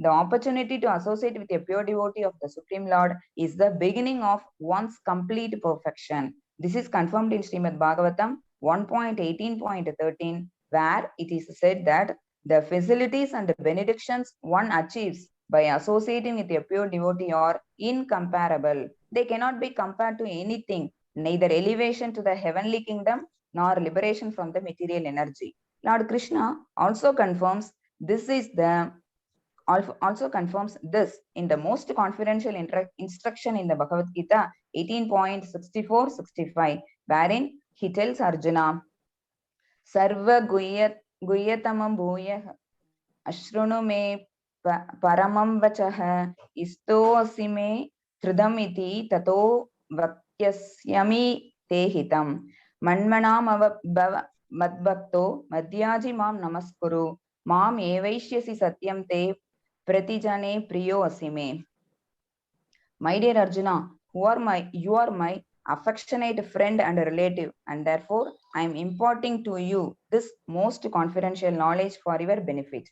The opportunity to associate with a pure devotee of the Supreme Lord is the beginning of one's complete perfection. This is confirmed in Srimad Bhagavatam 1.18.13, where it is said that the facilities and benedictions one achieves by associating with a pure devotee are incomparable. They cannot be compared to anything, neither elevation to the heavenly kingdom nor liberation from the material energy. Lord Krishna also confirms this in the most confidential instruction in the Bhagavad Gita 18.64-65, wherein he tells Arjuna, Sarva Guyatamam Bhuya Ashrunu me Paramam Vachaha Isto Asime Tridamiti Tato Vakyasyami Tehitam Manmanam Madbhakto Madhyaji Mam Namaskuru Mam Evaishyasi Satyam Te Pratijane Priyo Asime. My dear Arjuna, you are my affectionate friend and relative, and therefore I am imparting to you this most confidential knowledge for your benefit.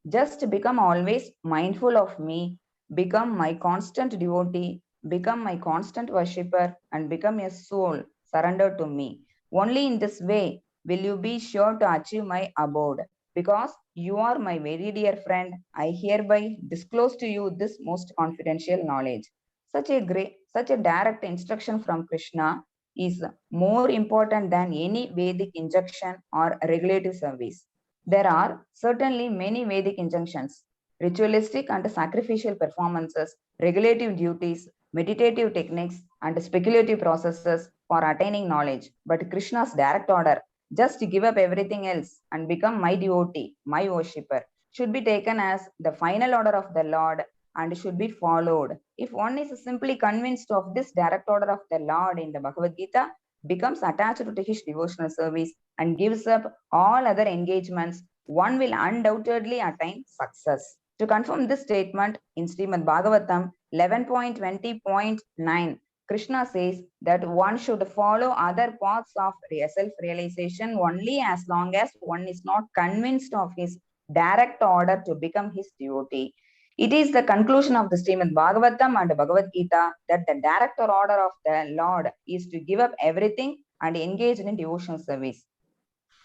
Just become always mindful of me, become my constant devotee, become my constant worshipper, and become a soul surrendered to me. Only in this way will you be sure to achieve my abode. Because you are my very dear friend, I hereby disclose to you this most confidential knowledge. Such a direct instruction from Krishna is more important than any Vedic injunction or regulative service. There are certainly many Vedic injunctions, ritualistic and sacrificial performances, regulative duties, meditative techniques, and speculative processes for attaining knowledge. But Krishna's direct order, just give up everything else and become my devotee, my worshipper, should be taken as the final order of the Lord and should be followed. If one is simply convinced of this direct order of the Lord in the Bhagavad Gita, becomes attached to his devotional service and gives up all other engagements, one will undoubtedly attain success. To confirm this statement, in Srimad Bhagavatam 11.20.9, Krishna says that one should follow other paths of self-realization only as long as one is not convinced of his direct order to become his devotee. It is the conclusion of the Srimad Bhagavatam and Bhagavad Gita that the direct order of the Lord is to give up everything and engage in devotional service.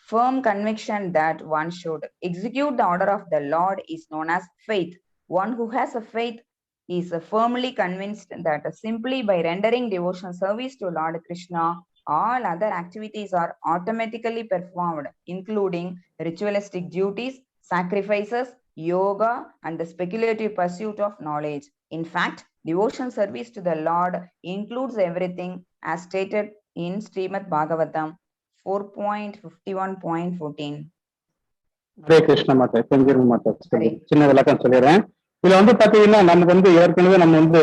Firm conviction that one should execute the order of the Lord is known as faith. One who has a faith is firmly convinced that simply by rendering devotional service to Lord Krishna, all other activities are automatically performed, including ritualistic duties, sacrifices, yoga, and the speculative pursuit of knowledge. In fact, devotional service to the Lord includes everything as stated in Srimad Bhagavatam 4.51.14. Hare Krishna மாதா, தெரிஞ்சிருக்க மாதா, சின்ன விளக்கம் சொல்லிடுறேன். இதுல வந்து பாத்தீங்கன்னா நமக்கு வந்து ஏற்கனவே நம்ம வந்து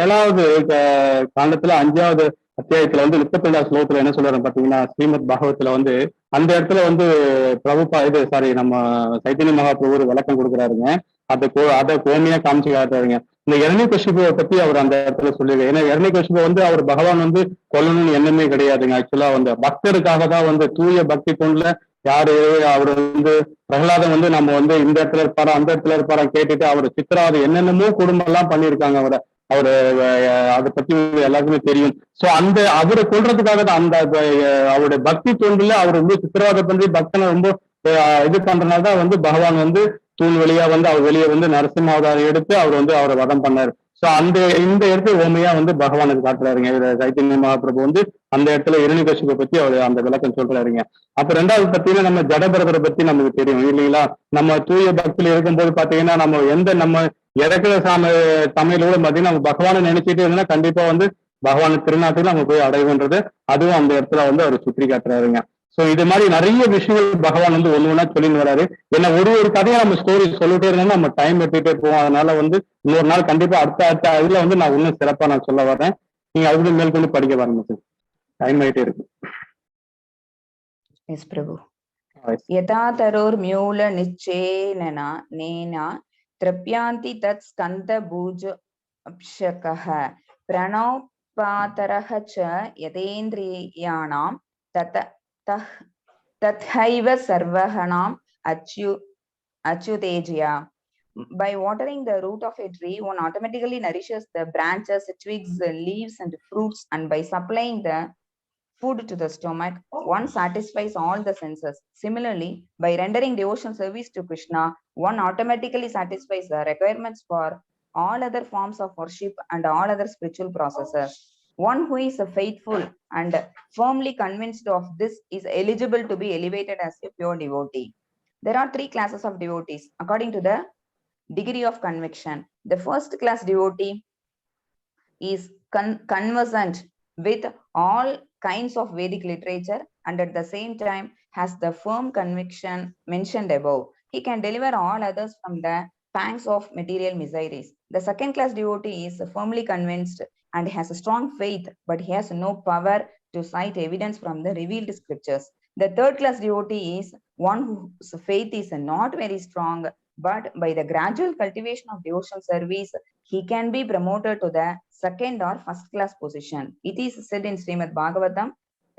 7வது காண்டத்துல 5வது அத்தியாயத்துல வந்து 32வது ஸ்லோகத்துல என்ன சொல்றாரு பாத்தீங்கன்னா, ஸ்ரீமத் பாகவத்துல வந்து அந்த இடத்துல வந்து நம்ம சைத்தன்ய மகாபிரபு ஒரு விளக்கம் கொடுக்குறாருங்க. அதை கோமையா காமிச்சு காட்டுறாருங்க. இந்த இரண்யகசிபுவை பத்தி அவர் அந்த இடத்துல சொல்லிருக்காரு. ஏன்னா இரண்யகசிபு வந்து அவர் பகவான் வந்து கொல்லணும்னு எண்ணமே கிடையாதுங்க. ஆக்சுவலா வந்து பக்தருக்காக தான் வந்து தூய பக்தி கொண்டுல யாரு அவர் வந்து பிரகலாதம் வந்து நம்ம வந்து இந்த இடத்துல இருப்பாரா அந்த இடத்துல இருப்பாரா கேட்டுட்டு அவர் சித்திராவது என்னென்னமோ குடும்பம் எல்லாம் பண்ணியிருக்காங்க. அவரு அதை பத்தி எல்லாருக்குமே தெரியும். சோ அந்த அவரை கொள்றதுக்காக தான் அந்த அவருடைய பக்தி தொண்டுல அவர் வந்து சித்திரவாதை பண்ணி பக்தனை ரொம்ப இது பண்றதுனால தான் வந்து பகவான் வந்து தூள் வழியா வந்து அவர் வெளியே வந்து நரசிம்ம அவதாரம் எடுத்து அவர் வந்து அவரை வதம் பண்ணாரு. சோ இந்த இடத்துல ஓமையா வந்து பகவானுக்கு காட்டுறாருங்க. இதுல சைத்தன்ய மகாபிரபு வந்து அந்த இடத்துல இரணிகசிபை பத்தி அவர் அந்த விளக்கம் சொல்றாருங்க. அப்ப ரெண்டாவது பாத்தீங்கன்னா நம்ம ஜடபரதரை பத்தி நமக்கு தெரியும் இல்லைங்களா? நம்ம தூய பக்தியில இருக்கும்போது பாத்தீங்கன்னா நம்ம இறக்குற சமையலோட பாத்தீங்கன்னா நம்ம பகவானை நினைச்சிட்டு இருந்தா கண்டிப்பா வந்து பகவான் திருநாட்டுக்கு நம்ம போய் அடைவோன்றது அதுவும் அந்த இடத்துல வந்து அவர் சுற்றி காட்டுறாருங்க. சோ இது மாதிரி நிறைய விஷயங்கள் பகவான் வந்து ஒண்ணு ஒண்ணா சொல்லின்னு வராரு. ஏன்னா ஒரு கதையை நம்ம ஸ்டோரி சொல்லிட்டே இருந்தோம்னா நம்ம டைம் எடுத்துட்டே போவோம். அதனால வந்து இன்னொரு நாள் கண்டிப்பா அடுத்த இதுல வந்து நான் இன்னும் சிறப்பா நான் சொல்ல வரேன். நீங்க அதுக்கு மேற்கொண்டு படிக்க வரணும். டைம் ஆயிட்டே இருக்கு. Yes, Prabhu. Yata taror myula nischena nena trapyanti tat skanda bhuj apshakaha pranav pataraha cha yadendriyanam tathaiva sarvahanam achyutejya. By watering the root of a tree, one automatically nourishes the branches, twigs, leaves, and fruits, and by supplying the food to the stomach, one satisfies all the senses. Similarly, by rendering devotional service to Krishna, one automatically satisfies the requirements for all other forms of worship and all other spiritual processes. One who is faithful and firmly convinced of this is eligible to be elevated as a pure devotee. There are three classes of devotees according to the degree of conviction. The first class devotee is conversant with all kinds of Vedic literature and at the same time has the firm conviction mentioned above. He can deliver all others from the pangs of material miseries. The second class devotee is firmly convinced and has a strong faith, but he has no power to cite evidence from the revealed scriptures. The third class devotee is one whose faith is not very strong, but by the gradual cultivation of devotional service, he can be promoted to the second or first class position. It is said in Srimad Bhagavatam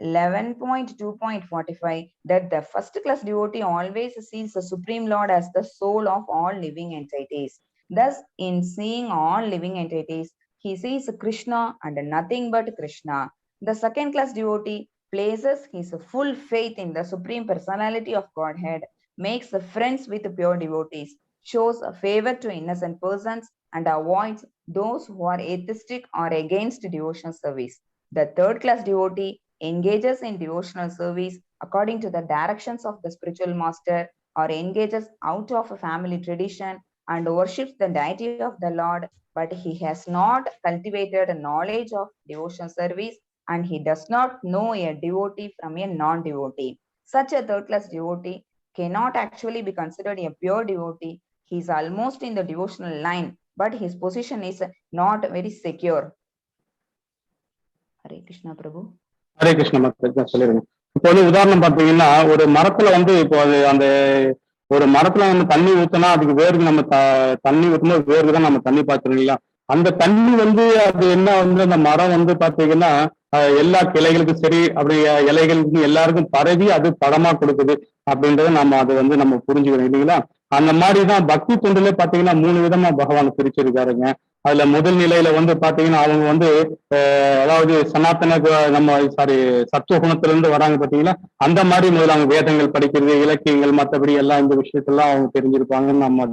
11.2.45 that the first class devotee always sees the Supreme Lord as the soul of all living entities. Thus, in seeing all living entities, he sees Krishna and nothing but Krishna. The second class devotee places his full faith in the Supreme Personality of Godhead, makes friends with pure devotees, shows favor to innocent persons, and avoids those who are atheistic or against devotional service. The third class devotee engages in devotional service according to the directions of the spiritual master or engages out of a family tradition and worships the deity of the Lord, but he has not cultivated a knowledge of devotional service and he does not know a devotee from a non-devotee. Such a third class devotee cannot actually be considered a pure devotee. He is almost in the devotional line, but his position is not very secure. Hare Krishna, Prabhu. Hare Krishna மக்கள் சொல்லிருங்க. இப்போ வந்து உதாரணம் பார்த்தீங்கன்னா ஒரு மரத்துல வந்து இப்போ அந்த ஒரு மரத்துல நம்ம தண்ணி ஊத்தினா அதுக்கு வேருக்கு நம்ம தண்ணி ஊற்றும்போது வேருக்கு தான் நம்ம தண்ணி பாய்ச்சணும் இல்லையா? அந்த தண்ணி வந்து அது என்ன வந்து அந்த மரம் வந்து பாத்தீங்கன்னா எல்லா கிளைகளுக்கும் சரி அப்படி இலைகளுக்கும் எல்லாருக்கும் பரவி அது பழமா கொடுக்குது அப்படின்றத நம்ம அதை வந்து நம்ம புரிஞ்சுக்கணும் இல்லைங்களா? அந்த மாதிரிதான் பக்தி தொண்டுல பாத்தீங்கன்னா 3 விதமா பகவான் பிரிச்சிருக்காருங்க. அதுல முதல் நிலையில வந்து பாத்தீங்கன்னா அவங்க வந்து அதாவது சனாத்தன நம்ம சத்துவகுணத்துல இருந்து வராங்க பாத்தீங்களா? அந்த மாதிரி முதல்ல அவங்க வேதங்கள் படிக்கிறது, இலக்கியங்கள், மற்றபடி எல்லாம் இந்த விஷயத்தெல்லாம் அவங்க தெரிஞ்சிருப்பாங்கன்னு நம்ம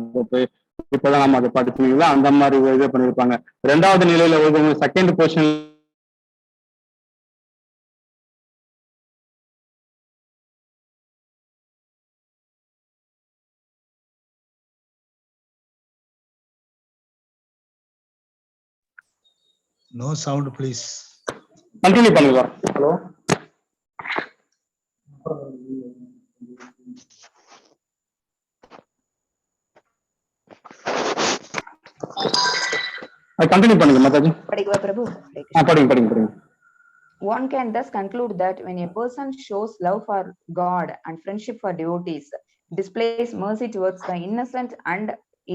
இப்பதான் நம்ம அதை படிச்சீங்களா அந்த மாதிரி இது பண்ணிருப்பாங்க. ரெண்டாவது நிலையில ஒரு second position No sound, please. Continue பண்ணுங்க. ஹலோ, கண்டினியூ பண்ணுங்க மாதாஜி. படிக்கவா பிரபு? படிங்க. One can thus conclude that when a person shows love for God and friendship for devotees, displays mercy towards the innocent and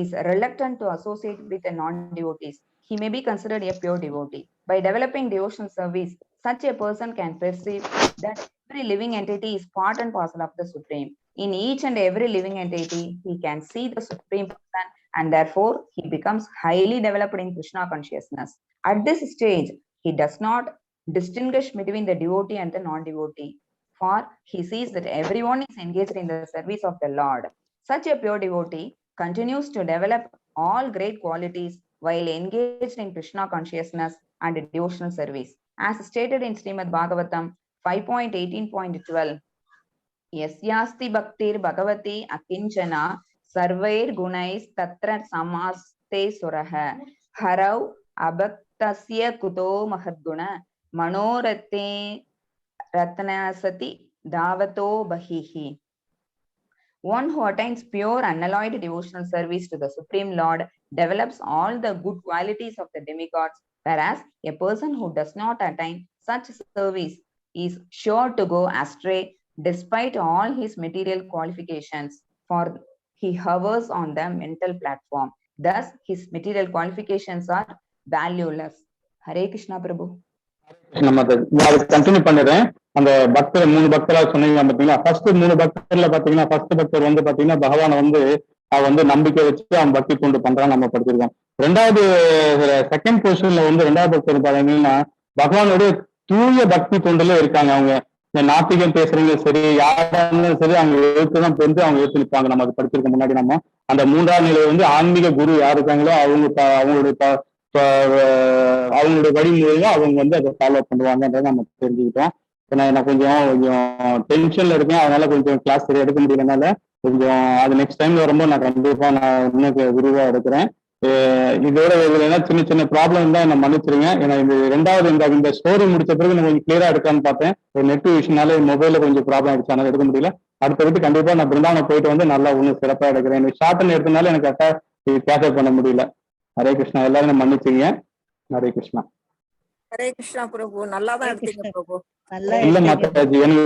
is reluctant to associate with the non-devotees, he may be considered a pure devotee. By developing devotional service, such a person can perceive that every living entity is part and parcel of the Supreme. In each and every living entity, he can see the Supreme Person and therefore he becomes highly developed in Krishna consciousness. At this stage, he does not distinguish between the devotee and the non-devotee, for he sees that everyone is engaged in the service of the Lord. Such a pure devotee continues to develop all great qualities while engaged in Krishna consciousness and devotional service. As stated in Srimad Bhagavatam 5.18.12, Yasyasti bhaktir bhagavati akinchana sarvair gunais tatra samaste suraha harau abhaktasya kuto mahadguna manorate ratnasati davato bahihi. One who attains pure unalloyed devotional service to the Supreme Lord develops all the good qualities of the demigods, whereas a person who does not attain such service is sure to go astray despite all his material qualifications, for he hovers on the mental platform. Thus, his material qualifications are valueless. Hare Krishna, Prabhu. நம்ம அதை continue பண்ணிடுறேன். அந்த பக்தர் 3 பக்தரா சொன்னீங்க பாத்தீங்களா, first 3 பக்தர்ல பாத்தீங்கன்னா first பக்தர் வந்து பாத்தீங்கன்னா பகவான் வந்து அவன் வந்து நம்பிக்கை வச்சு அவன் பக்தி கொண்டு பண்றான் நம்ம படிச்சிருக்கோம். ரெண்டாவது செகண்ட் பொசிஷன்ல வந்து ரெண்டாவது பக்தர் பாத்தீங்கன்னா பகவானுடைய தூய பக்தி கொண்டுல இருக்காங்க. அவங்க இந்த நாத்திகம் பேசுறவங்க சரி, யாராலும் சரி, அவங்க எழுத்துதான் தெரிஞ்சு அவங்க எடுத்து நிற்பாங்க. நம்ம அது படிச்சிருக்க முன்னாடி நம்ம அந்த 3ஆம் நிலை வந்து ஆன்மீக குரு யார் இருக்காங்களோ அவங்களுடைய வழிமுறையில அவங்க வந்து அதை ஃபாலோ பண்ணுவாங்கன்றதை நம்ம தெரிஞ்சுக்கிட்டோம். ஏன்னா நான் கொஞ்சம் டென்ஷன்ல இருக்கேன், அதனால கொஞ்சம் கிளாஸ் சரியா எடுக்க முடியலனால கொஞ்சம் அது நெக்ஸ்ட் டைம் வரும்போது நான் கண்டிப்பா நான் இன்னும் விரிவா எடுக்கிறேன். இதோட இதுல சின்ன சின்ன ப்ராப்ளம் தான் என்ன மன்னிச்சிருங்க. ஏன்னா இது ரெண்டாவது இந்த ஸ்டோரி முடிச்ச பிறகு நான் கொஞ்சம் கிளியரா எடுக்கான்னு பார்த்தேன். ஒரு நெட் விஷயம்னால மொபைல்ல கொஞ்சம் ப்ராப்ளம் ஆயிடுச்சு, அதனால எடுக்க முடியல. அடுத்தடுத்து கண்டிப்பா நான் பிருந்தாவனம் போயிட்டு வந்து நல்லா ஒன்றும் சிறப்பா எடுக்கிறேன். எனக்கு ஷார்ட்டன் எடுத்தனால எனக்கு கரெக்டா கேப்சர் பண்ண முடியல. ஹரே கிருஷ்ணா, எல்லாரும் மன்னிச்சிங்க. ஹரே கிருஷ்ணா. ஹரே கிருஷ்ணா பிரபு, நல்லாதான் எடுத்தீங்க பிரபு. நல்லா இல்ல எடுத்தீங்க மாதாஜி, எனக்கு